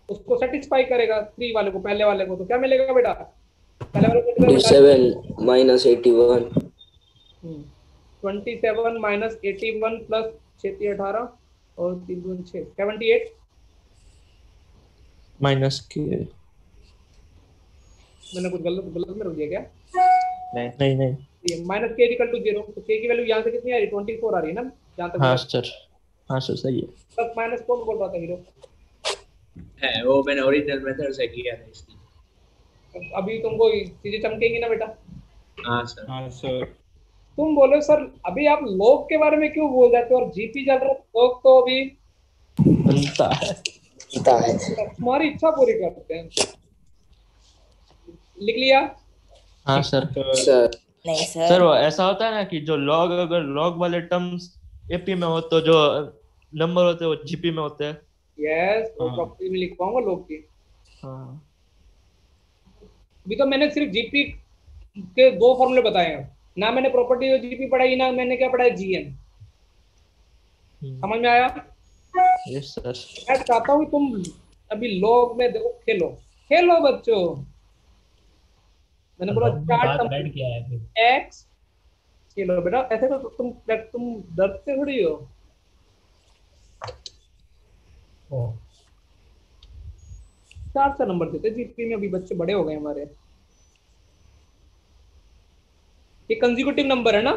उसको सेटिस्फाई करेगा 3 वाले को, पहले वाले को, तो क्या मिलेगा बेटा पहले वाले को 27 minus 81 27 माइनस 81 प्लस 6 18 और 3 2 6 78 माइनस के। मैंने कुछ गलत गलत में रख दिया क्या? नहीं नहीं। माइनस के इक्वल टू 0, तो के की वैल्यू यहाँ से कितनी आ रही है 24 आ रही है ना जहाँ तक। हाँ सर, हाँ सर सही है। प्लस माइनस कौन बोल रहा था हीरो? है वो मैंने ओरिजिनल मेथड से किया था इसलिए। अभी तुमको चीजें चमकेंगी ना बेटा। हाँ सर। हाँ सर। तुम बोलो सर अभी आप लोग के बारे में क्यों बोल जाते हो, और जीपी चल रहा है, लोग तो अभी बनता है। तुम्हारी इच्छा पूरी करते हैं। लिख लिया? हाँ सर। तो सर नहीं सर सर। वो ऐसा होता है ना कि जो लॉग, अगर लॉग वाले टर्म्स एपी में हो तो जो नंबर होते हैं वो जीपी में होते हैं। यस, वो हाँ प्रॉपर्टी में लिखवाऊंगा लोग की। हाँ। अभी तो मैंने सिर्फ जीपी के दो फॉर्मूले बताए हैं, ना मैंने प्रॉपर्टी और जीपी पढ़ाई, ना मैंने क्या पढ़ाया, जीएन। समझ में आया? Yes sir. मैं चाहता हूँ तुम अभी लॉग में देखो, खेलो खेलो बच्चों। मैंने बोला लॉग में चार कहाँ टर्म ऐड किया है अभी? एक्स। खेलो बेटा, ऐसे तो तुम डरते थोड़ी हो। ओ, 4 नंबर देते जीपी में, अभी बच्चे बड़े हो गए हमारे। ये कंसेक्यूटिव नंबर है ना,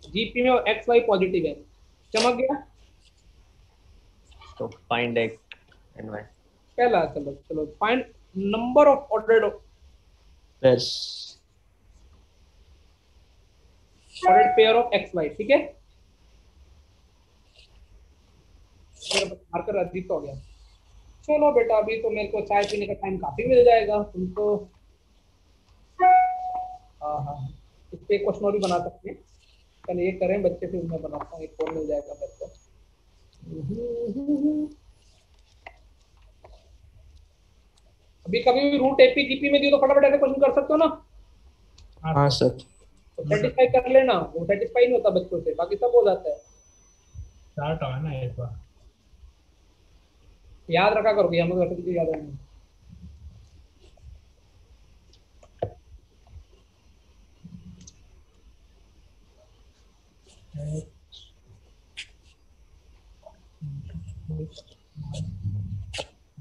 जीपी में एक्स वाई पॉजिटिव है। चमक गया तो फाइंड एक्स एंड वाई। पहला। चलो चलो, find number of yes. Ordered pair of x y. ठीक है, मेरा मार्कर अजीब हो गया। चलो बेटा, अभी तो मेरे को चाय पीने का टाइम काफी मिल जाएगा तुमको। हाँ हाँ, इस पे क्वेश्चन और भी बना सकते हैं। कल ये करें बच्चे, फिर मैं बनाता हूँ, एक और मिल जाएगा मेरे को। अभी कभी भी रूट एपी जीपी में दियो तो फटाफट ऐसे क्वेश्चन कर सकते हो ना। हाँ सर। तो सेटिस्फाई कर लेना, वो सेटिस्फाई नहीं होता बच्चों से, बाकी सब हो जाता है। स्टार्ट हुआ ना एक बार। याद रखा करो, हम लोग वैसे भी याद रहेंगे।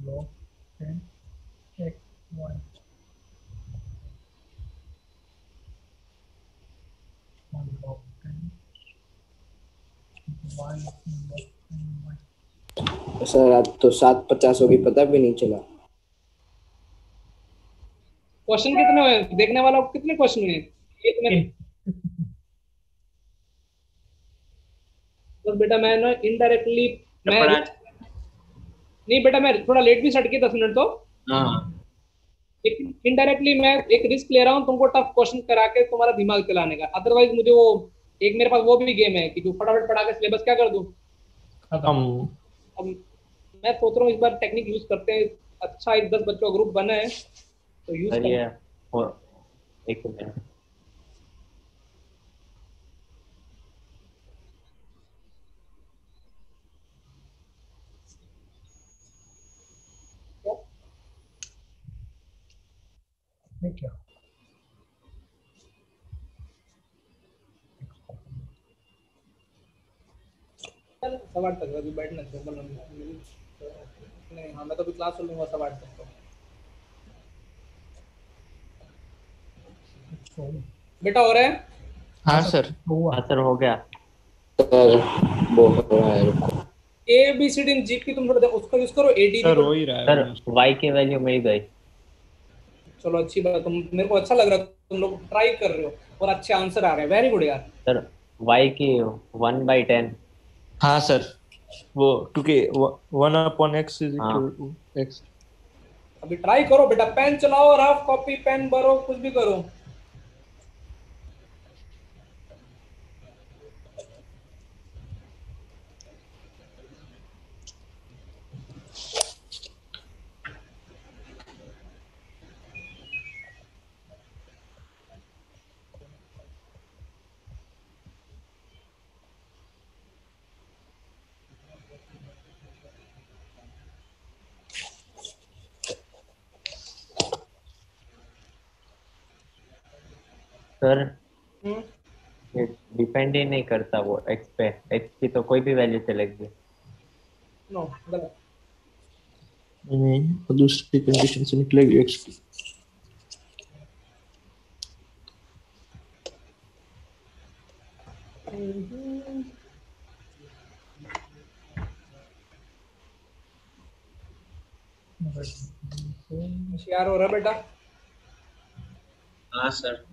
Log 10 x y 1 log 10 y log 10 y। Sir आज तो 7:50 हो गई, पता भी नहीं चला। क्वेश्चन कितने हुए देखने वाला को, कितने क्वेश्चन हुए? एक में बस बेटा, मैं ना इनडायरेक्टली, मैं पढ़ा। नहीं बेटा, मैं थोड़ा लेट भी सट के 10 मिनट तो, हाँ लेकिन इनडायरेक्टली मैं एक रिस्क ले रहा हूँ तुमको टफ क्वेश्चन करा के तुम्हारा दिमाग चलाने का। अदरवाइज मुझे वो, एक मेरे पास वो भी गेम है कि जो फटाफट पढ़ा के सिलेबस क्या कर दूं। खत्म। अब मैं सोच रहा हूँ इस बार टेक्निक यूज करते हैं। अच्छा, एक 10 बच्चों का ग्रुप बना है तो यूज सर कर। ये और एक मिनट। ठीक है। सवा 8 तक अभी बैठना चाहिए, नहीं हाँ, मैं तो अभी क्लास कर लूंगा 8:30 तक तो। बेटा हो रहा है? हाँ सर। हुआ। हाँ सर हो गया। सर वो हो रहा है, रुको। A b c d in GP तुम थोड़ा देखो, उसका यूज करो। एडीबी सर को। हो ही रहा है सर almost। y की वैल्यू मिल गई। चलो अच्छी बात, तुम, मेरे को अच्छा लग रहा है तुम लोग ट्राई कर रहे हो और अच्छे आंसर आ रहे हैं। वेरी गुड यार। सर y की 1/10। हाँ सर, वो क्योंकि 1/x इज हाँ इक्वल टू x। अभी ट्राई करो बेटा, पेन चलाओ, रफ कॉपी पेन भरो, कुछ भी करो। सर हम्म, ये डिपेंड ही नहीं करता वो x पे। x की तो कोई भी वैल्यू चलेगी। नो गलत। नहीं, और दूसरी कंडीशन से निकलेगी x की। होशियार हो रहा है बेटा। हाँ सर।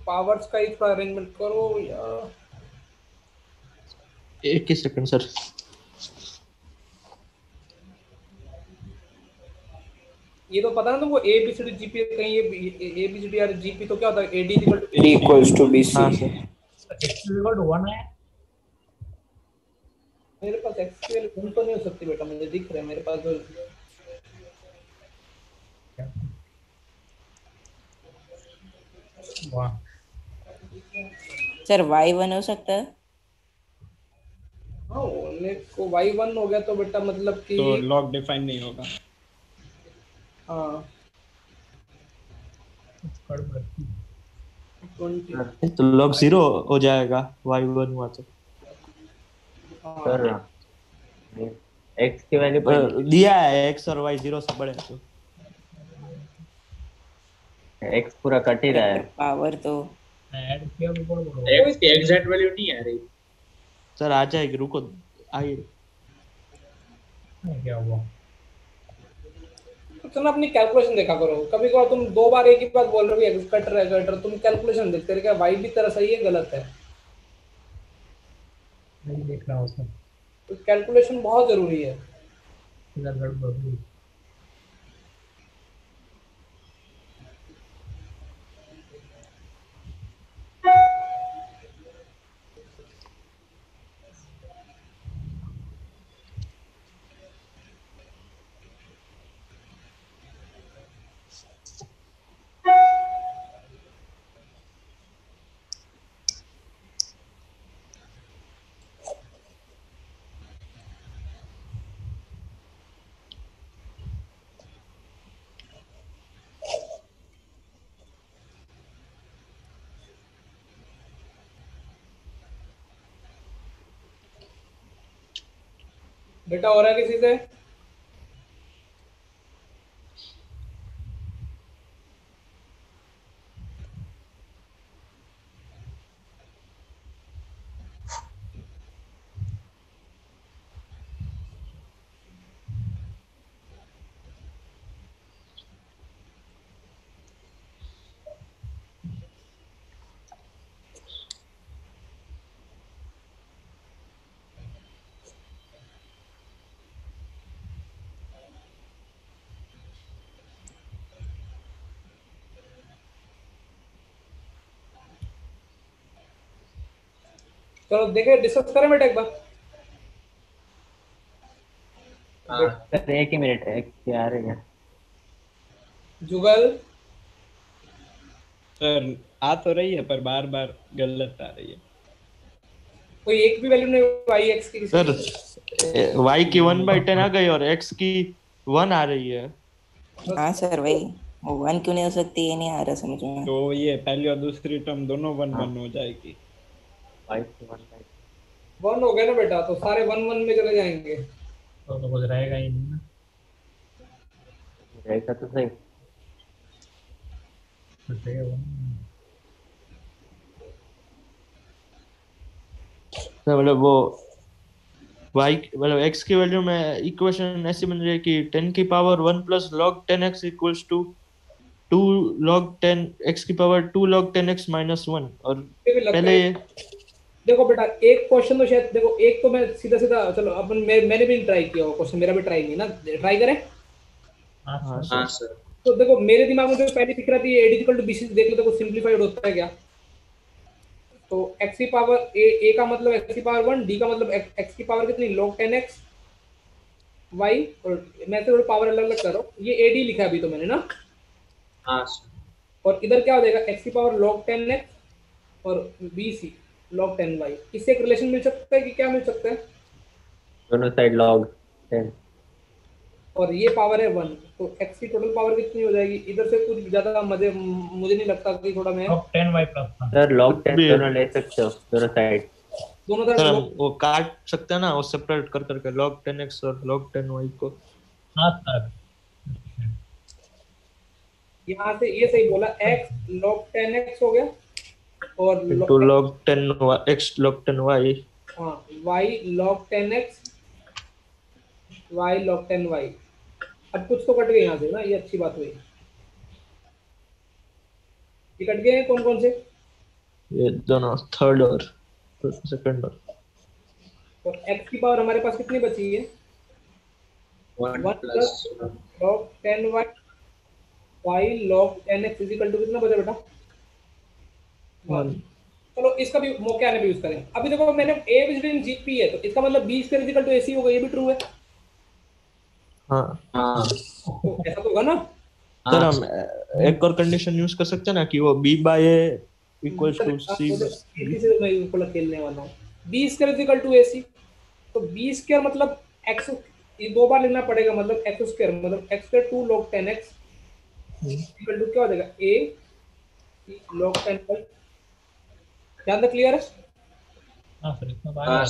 पावर्स का ही थोड़ा अरेंजमेंट करो यार। एक ही सेकंड सर। ये तो पता ना तुमको a b c d GP कहीं ए बी सी डी और जीपी तो क्या होता है ad d equals to b c. हाँ सर। एक्स वन है। मेरे पास एक्सक्यूएल घूम तो नहीं हो सकती बेटा, मुझे दिख रहा है मेरे पास जो वाह सर y1 हो सकता है। हाँ होने को y1 हो गया तो बेटा मतलब कि तो लॉग डिफाइन नहीं होगा। हाँ 20 तो log 0 हो जाएगा y1 हुआ तो। सर x की वैल्यू पर दिया है x और y 0 से बड़े हैं तो x पूरा कट ही रहा है। पावर तो ऐड किया ऊपर बोलो। एक्स की एग्जैक्ट वैल्यू नहीं आ रही। सर आ जाएगी, रुको आइए। क्या हुआ? तो तुम अपनी कैलकुलेशन देखा करो, कभी कभार तुम दो बार एक ही बात बोल रहे हो एक्स कट रहा है, तुम कैलकुलेशन देखते रहे क्या वाई भी तरह सही है गलत है। नहीं देख रहा हूँ सर। तो कैलकुलेशन बहुत जरूरी है। इधर गड़बड़ हुई। बेटा हो रहा है किसी से? चलो देखे डिस्कस करें बेटा एक बार। सर एक ही मिनट है, x की आ रही है। जुगल सर आ तो रही है पर बार बार गलत आ रही है। कोई एक भी वैल्यू नहीं वाई एक्स की सर y की 1/10 आ गई और x की 1 आ रही है। हाँ सर वही, वो 1 क्यों नहीं हो सकती ये नहीं आ रहा समझ में। तो ये पहली और दूसरी टर्म दोनों 1 1 हो जाएगी। y की 1/10 वन हो गया ना बेटा, तो सारे वन वन में चले जाएंगे। तो कुछ रहेगा ही नहीं ना। रहेगा तो सही। कुछ रहेगा वो नहीं। तो मतलब वो y मतलब x की वैल्यू में इक्वेशन ऐसी बन रही है कि 10 की power 1 plus log 10x equals to 2 log 10 x की पावर 2 log 10x माइनस 1। और ये भी लगता पहले है। देखो बेटा एक क्वेश्चन तो शायद देखो, एक तो मैं सीधा सीधा चलो अपन मैंने भी ट्राई किया वो क्वेश्चन, मेरा भी ट्राई नहीं ना, ट्राई करें। हाँ हाँ सर। हाँ सर। तो देखो मेरे दिमाग में जो पहली फिक्र थी ए इक्वल टू बीसी, देख लेते को सिंपलीफाइड होता है क्या। तो x की पावर a का मतलब x की पावर 1, d का मतलब x की पावर कितनी log 10x y, और मैं तो पावर अलग अलग कर रहा हूँ, ये ad लिखा है अभी तो मैंने ना। हाँ सर। और इधर क्या हो जाएगा x की पावर log 10x और bc log 10y। इससे एक रिलेशन मिल सकता है कि क्या मिल सकता है, दोनों साइड log 10। और ये पावर है 1, तो x की टोटल पावर कितनी हो जाएगी। इधर से कुछ ज्यादा मुझे नहीं लगता कि थोड़ा मैं अब 10y प्लस था। सर log 10 दोनों ले सकते हो, दोनों साइड। दोनों सर तरफ हम वो काट सकते हैं ना, वो सेपरेट कर करके log 10x और log 10y को। हाँ सर। यहाँ से ये सही बोला, x log 10x हो गया और into log 10x log 10y। हाँ y log 10x y log 10y। अब कुछ तो कट गए यहाँ से ना, ये अच्छी बात हुई। ये कट गए हैं कौन कौन से? ये दोनों थर्ड और सेकंड और तो x की पावर हमारे पास कितनी बची है? 1 1 plus log 10y y log 10x equal to कितना बचा बेटा? 1। चलो इसका भी मौके आने पे यूज करें। अभी देखो मैंने a विजिटिंग जीपी है तो इसका मतलब b square equal to ac होगा, ये भी ट्रू है। हाँ हाँ तो ऐसा तो होगा ना? सर हम एक और कंडीशन यूज कर सकते हैं ना कि वो b by a equals to c इसी से मैं इसको खेलने वाला हूँ। b square equal to ac, तो b स्क्वायर मतलब x, ये दो बार लिखना पड़ेगा, मतलब x स्क्वायर मतलब x square 2 log 10x equal to क्या हो जाएगा a log 10y। ध्यान तक क्लियर है? हाँ सर इतना तो आया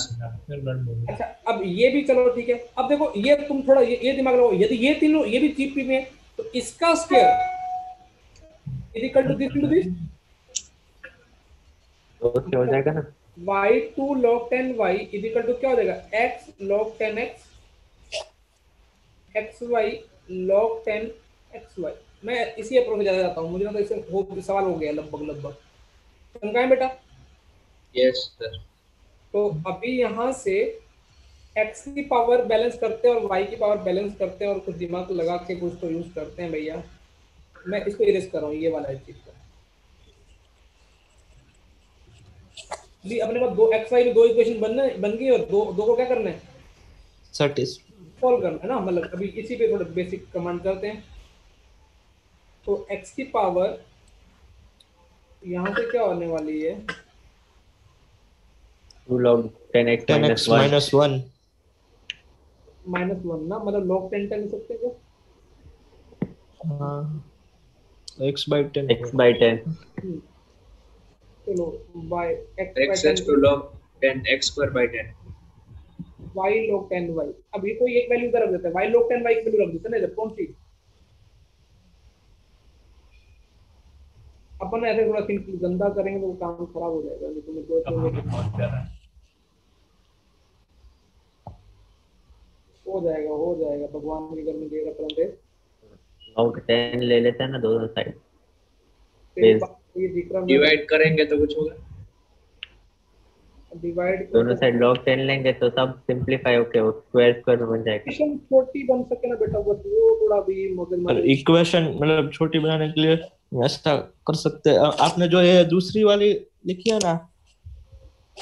फिर गड़बड़। अच्छा अब ये भी चलो ठीक है। अब देखो ये तुम थोड़ा ये दिमाग लगाओ, यदि ये तीनों ये भी जीपी में है तो इसका square equal to this into this तो क्या हो जाएगा ना, y2 log 10y equal to क्या हो जाएगा x log 10x xy log 10xy। मैं इसी अप्रोच से ज्यादा जाता हूँ, मुझे ना तो इससे सवाल हो गया लगभग समझा है बेटा? Yes sir. तो अभी यहाँ से x की पावर बैलेंस करते हैं और y की पावर बैलेंस करते हैं और कुछ दिमाग लगा के कुछ तो यूज करते हैं भैया। मैं इसको इरेज कर रहा हूँ, ये वाला चीज को भी अपने पास दो x y में दो इक्वेशन बन गई और दो को क्या करना है? सॉल्व करना है ना। मतलब अभी इसी पे थोड़ा बेसिक कमांड करते हैं। तो x की पावर यहाँ से क्या होने वाली है? 2 log 10x minus 1 -1 ना, मतलब log 10 लिख सकते हैं क्या? x by 10 x by 10 चलो by x x to log 10 x square by 10 y log 10y। अब ये कोई एक वैल्यू इधर रख देता है, y log 10y की वैल्यू रख देता है ना इधर। कौन सी? अपन ऐसे थोड़ा सिंपल गंदा करेंगे तो काम खराब हो जाएगा। नहीं तो मैं हो जाएगा भगवान की करनी देगा परंतु log 10 ले लेते हैं ना दोनों साइड, ये दिख रहा है। डिवाइड करेंगे तो कुछ होगा। डिवाइड दोनों साइड log 10 लेंगे तो सब सिंपलीफाई होके वो स्क्वायर स्क्वायर में बन जाएगा। इक्वेशन छोटी बन सके ना बेटा, बस वो थोड़ा भी मगज पर इक्वेशन मतलब छोटी बनाने के लिए ऐसा कर सकते हैं। आपने जो ये दूसरी वाली लिखी है ना,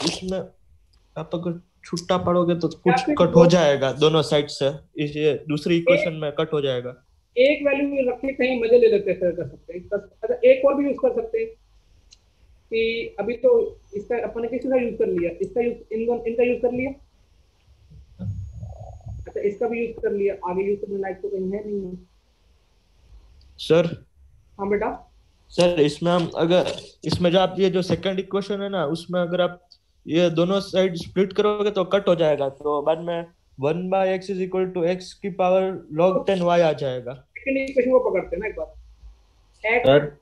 उसमें आप अगर छुट्टा पढ़ोगे तो कुछ कट हो जाएगा दोनों साइड से। इस ये दूसरी इक्वेशन में कट हो जाएगा। एक वैल्यू रख के कहीं मजे ले लेते हैं, कर सकते हैं। अच्छा एक और भी यूज कर सकते हैं कि अभी तो इसका अपन ने किसी का यूज कर लिया, इसका यूज इनका यूज कर लिया। अच्छा इसका भी यूज कर लिया, आगे यूज करने लायक तो कहीं है नहीं है सर। हाँ बेटा सर इसमें हम अगर इसमें जो आप ये जो सेकंड इक्वेशन है ना, उसमें अगर आप ये दोनों साइड स्प्लिट करोगे तो कट हो जाएगा। तो बाद में 1 by x is equal to x की पावर log 10y आ जाएगा। सेकंड इक्वेशन को पकड़ते हैं ना एक बार। सर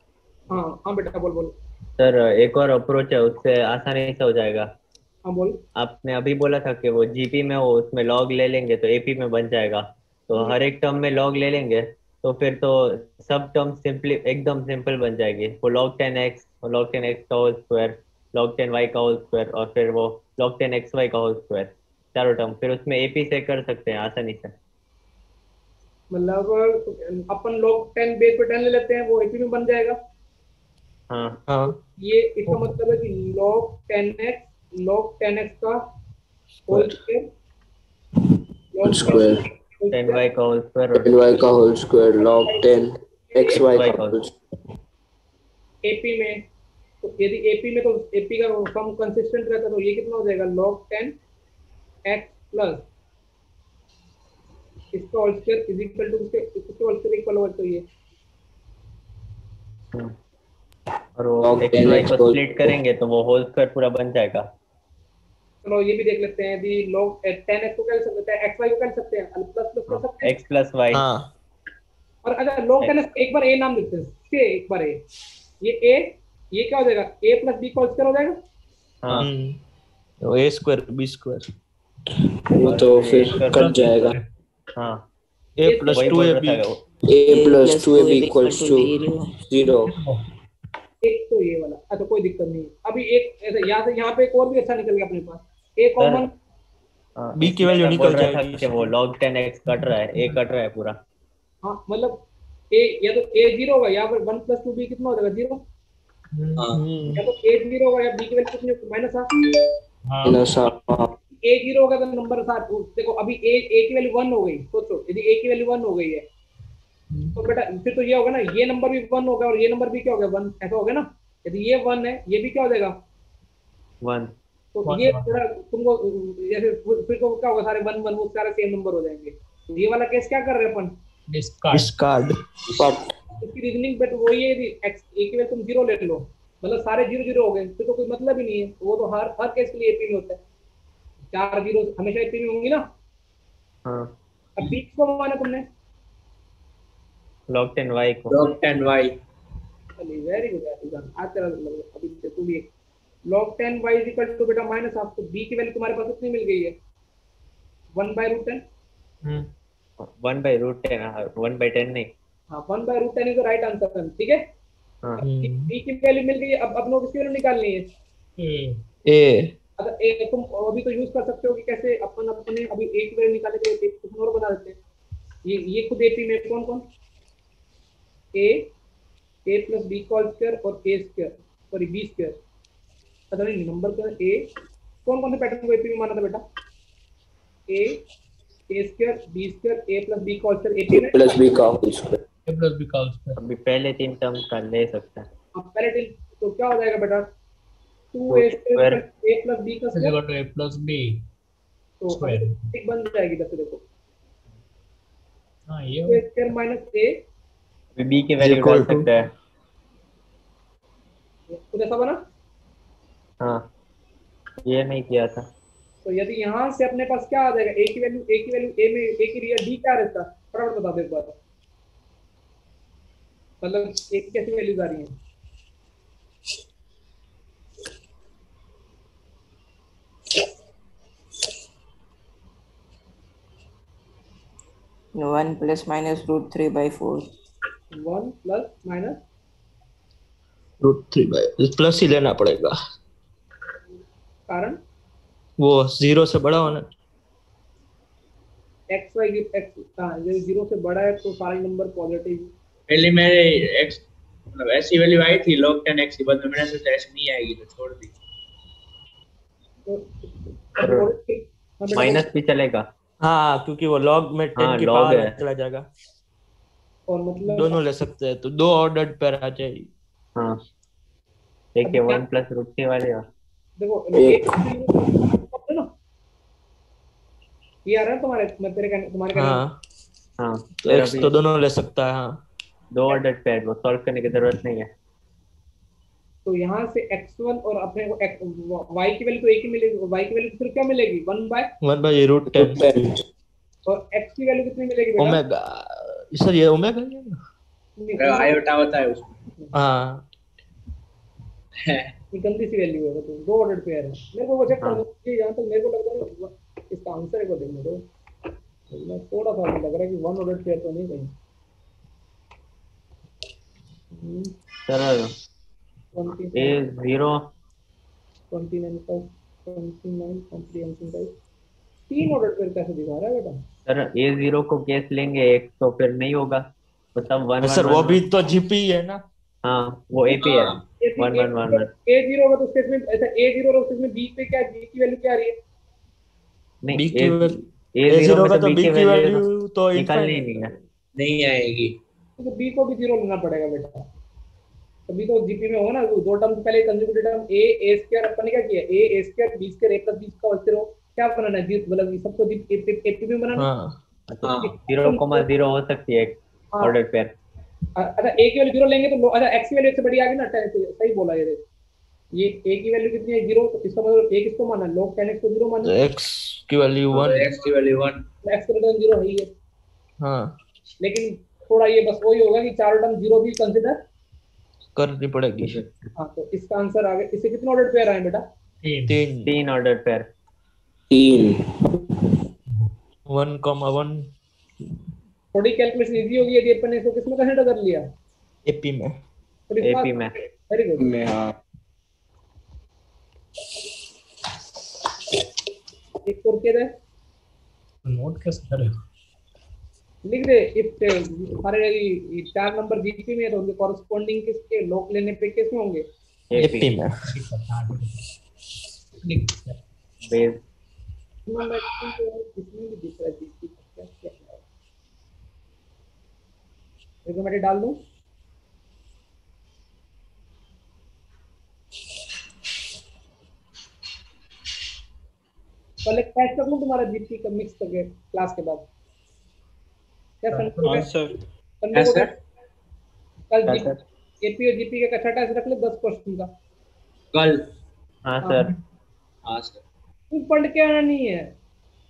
हाँ बेटा बोल। सर एक और अप्रोच है, उससे आसानी से हो जाएगा। हाँ बोल। आपने अभी बोला था कि वो जीपी में हो उसमें log ले लेंगे तो एपी में बन जाएगा। तो हर एक टर्म में log ले लेंगे तो फिर तो सब टर्म एकदम सिंपल बन जाएगी। वो log 10x और log 10x का होल स्क्वायर, log 10y का होल स्क्वायर और फिर वो log 10xy का होल स्क्वायर, चारों टर्म फिर उसमें एपी से कर सकते हैं आसानी से। मतलब अपन log 10 बेस पे 10 ले लेते हैं, वो एपी में बन जाएगा। हाँ ये इसका मतलब है कि log 10x का whole square, log square 10y का होल स्क्वायर और 10y का होल स्क्वायर log 10 xy का होल एपी में। तो यदि एपी में तो एपी का सम कंसिस्टेंट रहता है तो ये कितना हो जाएगा log 10 x प्लस इसका whole square is equal to इसके होल स्क्वायर इक्वल होगा। तो ये और वो xy को स्प्लिट करेंगे तो वो होल स्क्वायर पूरा बन जाएगा। चलो ये भी देख लेते हैं। यदि log 10x को क्या कर सकते हैं, xy को क्या कर सकते हैं, प्लस प्लस कर सकते हैं x प्लस y। और अगर log 10x एक बार a नाम देते हैं, के एक बार a, ये a ये क्या हो जाएगा a प्लस b का होल स्क्वायर हो जाएगा। हाँ तो a स्क्वायर b स्क्वायर वो तो फिर कट जाएगा। हाँ a plus 2ab a plus 2ab equals to 0। एक तो ये वाला, अच्छा कोई दिक्कत नहीं है। अभी एक ऐसे यहाँ से यहाँ पे एक और भी अच्छा निकल गया अपने पास, ए कॉमन। बी की वैल्यू मैं बोल निकल रहा था जाएगी कि वो log 10x कट रहा है, a कट रहा है पूरा। हाँ मतलब ए या तो ए जीरो होगा, यहाँ पर 1 + 2b कितना हो जाएगा, 0। या तो ए जीरो होगा या बी की वैल्यू कितनी, -1। ए जीरो होगा तो नंबर 7। देखो अभी ए की वैल्यू 1 हो गई, सोचो यदि ए की वैल्यू 1 हो गई है तो बेटा फिर तो ये होगा ना, ये नंबर भी 1 होगा और ये नंबर भी क्या हो गया, 1, ऐसा हो गया ना। यदि ये 1 है, ये भी क्या हो जाएगा, 1। तो ये थोड़ा तुमको जैसे फिर तो क्या होगा, सारे 1 1 वो सारे सेम नंबर हो जाएंगे। तो ये वाला केस क्या कर रहे हैं अपन, डिस्कार्ड। इसकी रीजनिंग बेट वही है, यदि x ए की वैल्यू तुम 0 ले लो, मतलब सारे 0 0 हो गए, फिर तो कोई मतलब ही नहीं है। वो तो हर केस के लिए एपी में होता है, 4 जीरो हमेशा एपी में होंगी ना। हाँ। अब बी को माना तुमने log 10y को। log 10y। चलिए वेरी गुड यार, आज तेरा मतलब अभी से तू भी log 10y = बेटा -1/2। तो b की वैल्यू तुम्हारे पास कितनी मिल गई है, 1/√10। 1/√10, 1/10 नहीं। हाँ 1/√10 इज द राइट आंसर, ठीक है। हाँ। b की वैल्यू मिल गई है, अब अपनों किसकी वैल्यू निकालनी है, ए। अच्छा ए तुम अभी तो यूज कर सकते हो कि कैसे अपन अपने अभी ए की वैल्यू निकालने के लिए कुछ और बना देते हैं। ये खुद एपी में कौन कौन, a + b होल स्क्वायर और a square, sorry b square. अच्छा नहीं, नंबर का a कौन कौन से पैटर्न को एपी में माना था बेटा, a square b square a + b whole square, AP में प्लस बी का whole square. a plus b का होल स्क्वायर। अभी पहले 3 टर्म का ले सकता है। अब पहले टिल तो क्या हो जाएगा बेटा, 2a स्क्वायर a + b का is square, equal to a plus b तो स्क्वायर। एक बन जाएगी। देखो हाँ ये a स्क्वायर माइनस a, अभी b की वैल्यू डाल सकता है। तो ऐसा बना। हाँ, ये नहीं किया था। तो यदि यहाँ से अपने पास क्या आ जाएगा, a की वैल्यू a में a की रियल d क्या रहता, फटाफट बता दो एक बार, मतलब a की कैसी वैल्यूज आ रही हैं। One plus minus √3/4. 1 + minus √3 plus ही लेना पड़ेगा, कारण वो 0 से बड़ा होना। x y x जब 0 से बड़ा है तो सारे नंबर पॉजिटिव। पहले मेरे x मतलब ऐसी वैल्यू आई थी log 10x के बाद में मैंने सोचा ऐसे नहीं आएगी तो छोड़ दी। तो माइनस भी चलेगा। हाँ क्योंकि वो लॉग में 10 हाँ, की log पावर है। चला जाएगा, और मतलब दोनों ले सकते हैं, तो 2 ऑर्डर्ड पेयर आ जाएगी। हाँ, एक ये 1 + √3 वाले और देखो ना, ये आ रहा है तुम्हारे, मैं तेरे तुम्हारे हाँ हाँ, तो मेरा x भी तो दोनों ले सकता है। हाँ 2 ऑर्डर पेयर, वो सॉल्व करने की जरूरत नहीं है। तो यहाँ से x1 और अपने को y की वैल्यू तो एक ही मिलेगी, y की वैल्यू फिर क्या मिलेगी, 1/√10 और x की वैल्यू कितनी मिलेगी बेटा, ओमेगा। सर ये ओमेगा है ना? आयोटा होता है उसमें। हाँ ये गंदी सी वैल्यू है, तो 2 ऑर्डर पेयर है। मेरे को वो चेक करना चाहिए, यहाँ तक मेरे को लग रहा है इसका आंसर है को देखने दो, मैं थोड़ा सा लग रहा है कि 1 ऑर्डर पेयर तो नहीं कहीं। Sir A0 29 comprehension type 3 order pair कैसे दिखा रहा है बेटा, सर A0 को केस लेंगे एक तो फिर नहीं होगा, तो सब 1 सर वो भी तो जीपी है ना। हाँ वो AP है। 1 1 1 1 A0 होगा तो उसके इसमें ऐसा A0 और उसमें B पे क्या है, B की वैल्यू क्या आ रही है, नहीं, B की वैल्यू A0 में का तो तो B की वैल्यू तो निकालनी ही नहीं है। नहीं आएगी, तो B को भी 0 लेना पड़ेगा बेटा, तभी तो जीपी में होगा ना। 2 टर्म पहले consecutive term a square upon ने क्या किया, a square b square a + b का होल स्क्वायर हो, क्या बनाना है, मतलब सबको एपी में बनाना। हाँ 0,0 हो सकती है ऑर्डर पेयर। अच्छा a की वैल्यू 0 लेंगे तो अच्छा x की वैल्यू से बड़ी आ गई ना, सही बोला ये a की वैल्यू कितनी है 0, तो इसका मतलब a किसको माना, log 10x को 0 माना, x की वैल्यू 1। x की वैल्यू 1, x का टर्म 0 है ही है। हाँ लेकिन थोड़ा ये बस वही होगा कि चारों टर्म 0 भी कंसीडर करनी पड़ेगी। हाँ, तो इसका आंसर आ गया। इससे कितने ऑर्डर पेयर आए बेटा, 3 ऑर्डर पेयर। 1,1 थोड़ी कैलकुलेशन इजी होगी यदि अपन ने इसको किसमें कंसीडर कर लिया, एपी में। तो इस AP बात में वेरी गुड। में हाँ एक और क्या है, नोट कैसे करे? लिख दे इफ सारे 4 नंबर जीपी में तो उनके कॉरेस्पॉन्डिंग किसके लॉग लेने पे किसमें होंगे? एपी में। ठीक है, हाँ, ठीक है। लिख दिया। बेस नंबर इसमें भी दिख रहा है जीपी क्या क्या है। रिकमेंडेड डाल दूं? कल एक टेस्ट कर लूं तुम्हारा जीपी का मिक्स करके क्लास के बाद, क्या संडे हाँ को सर। संडे को सर कल हाँ जीपी सर। एपी और जीपी का अच्छा टेस्ट रख ले 10 क्वेश्चन का। कल। हाँ सर। हाँ सर। कुछ पढ़ के आना नहीं है।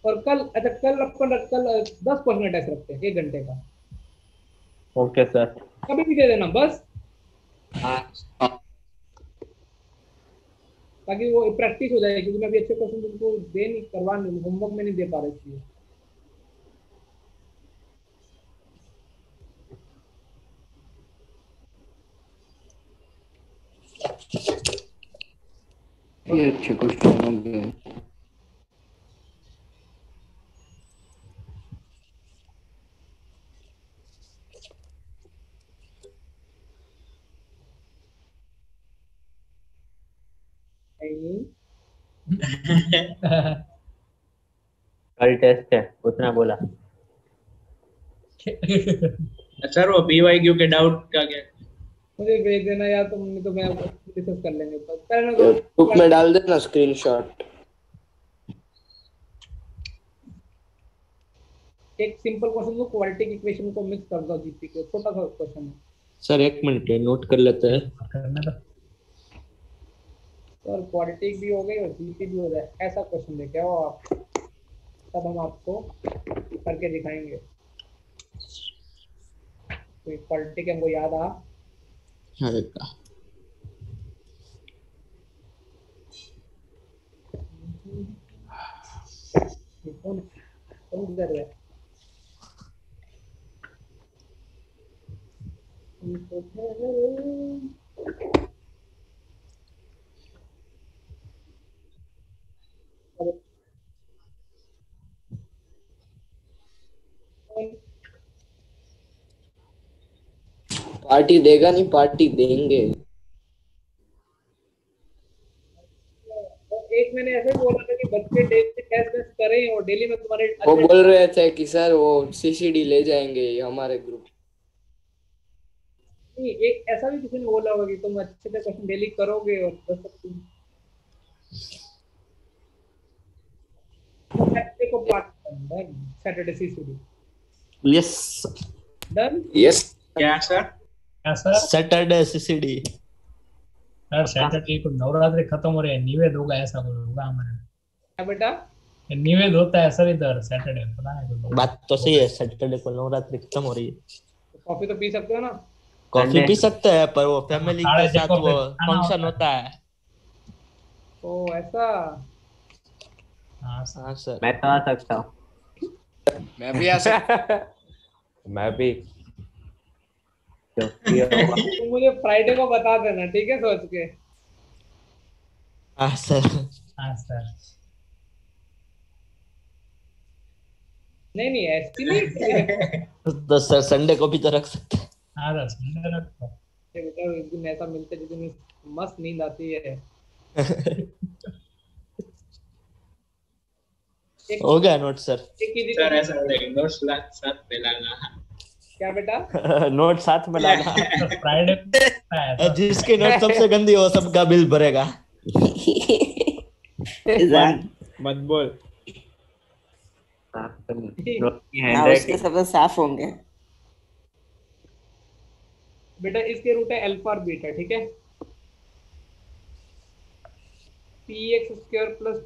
और कल अच्छा कल अपन कल 10 क्वेश्चन का टेस्ट रखते हैं 1 घंटे का, ओके सर। कभी भी दे देना बस, हाँ ताकि वो प्रैक्टिस हो जाए, क्योंकि मैं अभी अच्छे क्वेश्चन तुमको दे नहीं करवा नहीं होमवर्क में नहीं दे पा रही थी। ये अच्छे क्वेश्चन होंगे। नहीं कल टेस्ट है उतना बोला। सर वो BYQ के डाउट का क्या? मुझे भेज देना यार तुम, तो मैं डिस्कस कर लेंगे पर ग्रुप में डाल देना स्क्रीनशॉट। एक सिंपल क्वेश्चन को क्वाड्रेटिक इक्वेशन को मिक्स कर दो जीपी को, छोटा सा क्वेश्चन है सर 1 मिनट नोट कर लेते हैं। करने दो। और क्वाड्रेटिक भी हो गई और जीपी भी हो जाए, ऐसा क्वेश्चन लेके आओ आप, तब हम आपको करके दिखाएंगे। तो क्वाड्रेटिक हमको याद आ आएगा। कौन कौन कर रहा है? पार्टी देगा नहीं, पार्टी देंगे। एक मैंने ऐसे बोला था कि बच्चे डेली टेस्ट करें और डेली में तुम्हारे वो बोल रहे थे कि सर वो सीसीडी ले जाएंगे हमारे ग्रुप। नहीं, एक ऐसा भी किसी ने बोला होगा कि तुम अच्छे से क्वेश्चन डेली करोगे और कर सकते हो। सैटरडे को part done, Saturday CCD yes done. Yes क्या सर? क्या sir? Saturday CCD. Sir Saturday को नवरात्रि खत्म हो रहे हैं, निवेद होगा ऐसा कुछ होगा हमारे। क्या बेटा? निवेद होता है सर इधर सैटरडे, पता नहीं कुछ। बात तो सही है, सैटरडे को नवरात्रि खत्म हो रही है। कॉफी तो पी सकते हो ना? कॉफी पी सकते हैं पर वो फैमिली के साथ वो फंक्शन होता है। ओ ऐसा। हाँ सर। मैं तो आ सकता हूँ। मैं भी आ सकता मैं भी। तुम मुझे फ्राइडे को बता देना, ठीक है, सोच के। हाँ सर। हाँ सर। नहीं नहीं ऐसी नहीं। तो सर संडे को भी तो रख सकते हैं। हाँ सर संडे रखो। बेटा एक दिन ऐसा मिलता है जिस दिन मस्त नींद आती है। हो गया नोट सर। सर ऐसा नोट साथ में लाना। क्या बेटा? नोट साथ में लाना। फ्राइडे जिसकी नोट सबसे गंदी हो सबका बिल भरेगा। मत बोल। हाँ उसके सब साफ होंगे। बेटा इसके रूट है अल्फा और बीटा, ठीक है। px square plus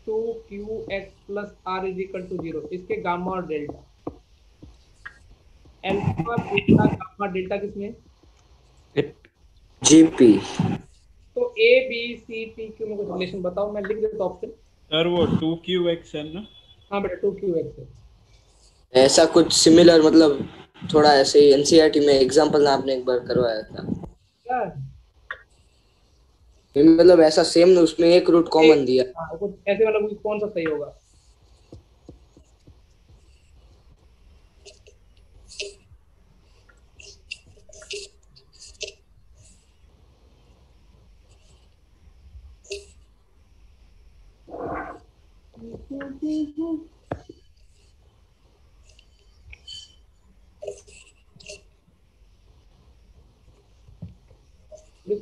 2qx plus r is equal to 0, इसके गामा और delta. Alpha beta gamma delta किसमें? जीपी। तो a b c p q में कुछ रिलेशन बताओ, मैं लिख देता हूं ऑप्शन। सर वो 2qx है ना? हाँ बेटा 2qx है। ऐसा कुछ सिमिलर, मतलब थोड़ा ऐसे ही एनसीईआरटी में एग्जांपल आपने एक बार करवाया था। क्या? मतलब ऐसा सेम, उसमें एक रूट कॉमन दिया। हाँ कुछ ऐसे, मतलब कौन सा सही होगा?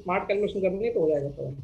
स्मार्ट कैलकुलेशन करनी है तो हो जाएगा सर।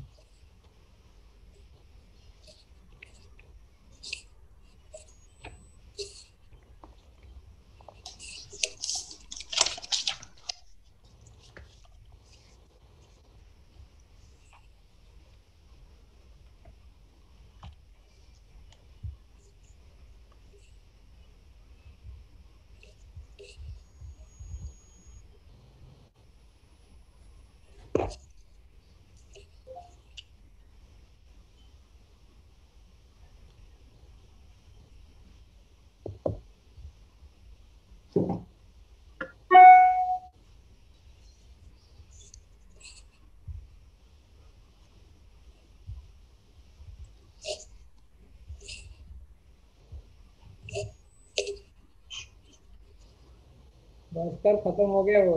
बस सर खत्म हो गया वो।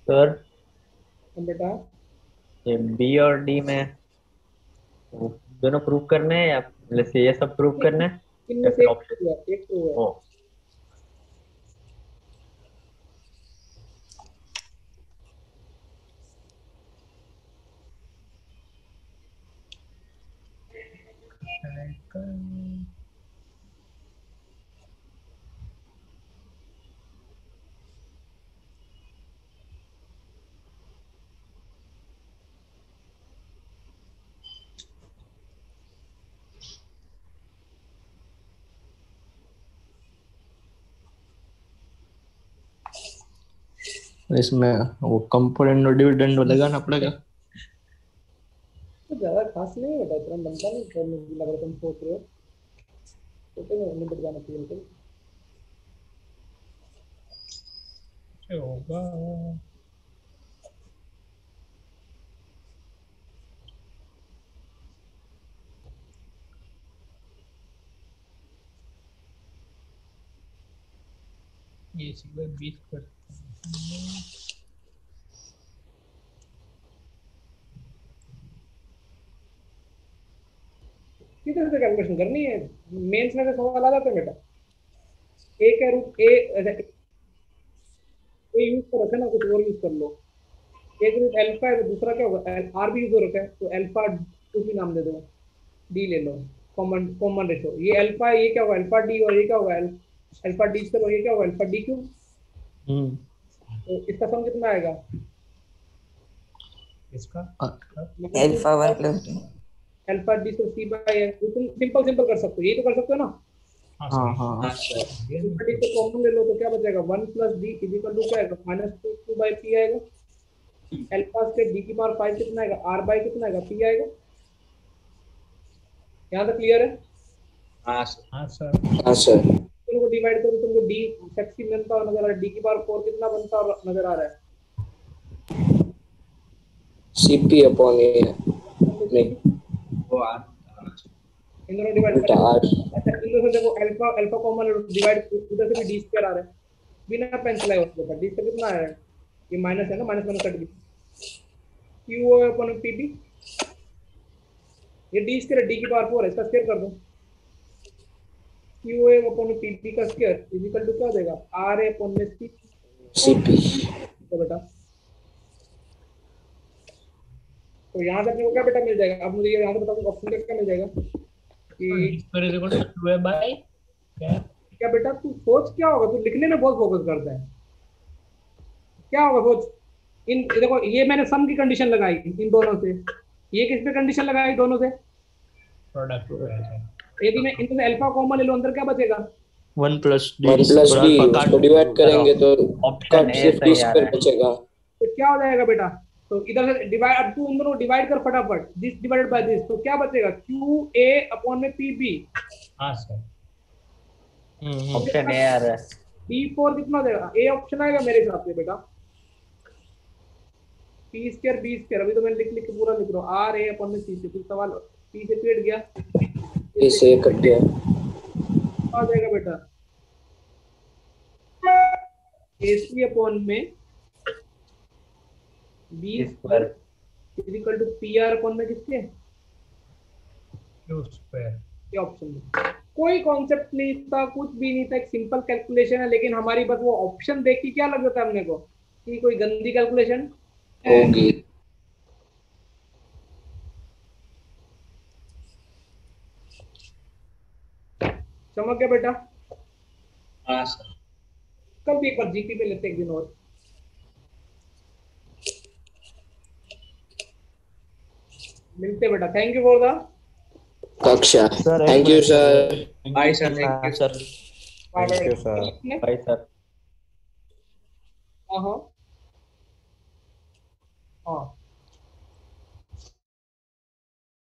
सर बेटा ये बी और डी में दोनों प्रूव करने हैं या जैसे ये सब प्रूव करने हैं इनमें या से फिर एक ऑप्शन? true है, एक true है। ओ इसमें वो कंपोनेंट और डिविडेंड लगाना पड़ेगा। तो ज्यादा खास नहीं होता, इतना बनता नहीं सर, मुझे लग रहा तुम सोच रहे हो छोटे में निपट जाना चाहिए तो। क्या होगा? ये सीधा 20 कर किधर से कैलकुलेशन करनी है? मेंस में से सवाल आ जाता है बेटा। ए का रूट ए यूज कर रखा है ना, कुछ और यूज कर लो। एक रूट अल्फा है तो दूसरा क्या होगा? आर भी यूज हो रखा है तो अल्फा टू भी नाम दे दो, डी ले लो। कॉमन कॉमन रेशो ये अल्फा है, ये क्या होगा? Alpha D. और ये क्या होगा? अल्फा डी करो, ये क्या होगा? Alpha D cube. तो इसका सम कितना आएगा? इसका alpha 1 plus D. Alpha D से सी बाय है। तो तुम सिंपल सिंपल कर सकते हो, यही तो कर सकते हो ना। हाँ हाँ अल्फा डी को कॉमन ले लो तो क्या बचेगा? 1 प्लस डी इक्वल टू क्या आएगा? -2 बाय पी आएगा। अल्फा से डी की पावर 5 कितना आएगा? आर बाय कितना आएगा? पी आएगा। यहाँ तक क्लियर है? हाँ सर। हाँ सर। हाँ सर। तुमको डिवाइड करो, तुमको डी सेक्सी बनता हुआ नजर आ रहा है। डी की पावर 4 कितना बनता हुआ नजर आ रहा है? CP अपॉन ए नहीं, वो आर इन दोनों डिवाइड बेटा आर। अच्छा इन दोनों से देखो, अल्फा अल्फा कॉमन डिवाइड, उधर से भी डी स्क्वायर आ रहा है बिना पेंसिल आए उसके ऊपर। डी से कितना आ रहा है? ये माइनस है ना, माइनस माइनस कट गया। क्यू अपॉन पीबी, ये डी स्क्वायर, डी की पावर 4 है, इसका स्क्वायर कर दो। क्यू अपॉन पीबी का स्क्वायर इक्वल टू क्या देगा? R upon CP। तो बेटा तो यहाँ से अपने को क्या बेटा मिल जाएगा? अब मुझे ये यहाँ से बताओ ऑप्शन क्या मिल जाएगा कि क्या बेटा तू सोच क्या होगा? तू लिखने में बहुत फोकस करता है, क्या होगा सोच। इन देखो ये मैंने सम की कंडीशन लगाई इन दोनों से, ये किस पे कंडीशन लगाई? दोनों से प्रोडक्ट। यदि मैं इनमें से अल्फा कॉमन ले लूं, अंदर क्या बचेगा? 1 प्लस डी। 1 प्लस डी, उसको डिवाइड करेंगे तो ऑप्शन ए सिर्फ डी सही आ स्क्वायर रहा है। बचेगा। तो क्या हो जाएगा बेटा? तो इधर से डिवाइड, अब तू उन दोनों डिवाइड कर फटाफट, दिस डिवाइडेड बाय दिस, तो क्या बचेगा? क्यू ए अपॉन में पी बी। हाँ सर। ऑप्शन ए आ रहा है। B4 कितना देगा? ए ऑप्शन आएगा मेरे हिसाब से बेटा। पी स्क्वायर बी स्क्वायर, अभी तो मैं लिख लिख के पूरा लिख रहा हूँ, आर ए अपन में सी से, कुछ सवाल पी से पेट गया, इसे कट गया, आ जाएगा बेटा AC अपॉन में B square equal to P R upon में किसके, क्यू स्क्वायर। ये ऑप्शन में कोई कॉन्सेप्ट नहीं था, कुछ भी नहीं था, एक सिंपल कैलकुलेशन है, लेकिन हमारी बस वो ऑप्शन देख के क्या लग जाता है हमने को कि कोई गंदी कैलकुलेशन होगी। समझ गया बेटा? हाँ सर। कल भी एक बार जीपी पे लेते एक दिन और। मिलते बेटा, थैंक यू फॉर द कक्षा। Sir thank you sir. Bye sir, thank you sir. Thank you sir, bye sir. हाँ हाँ हाँ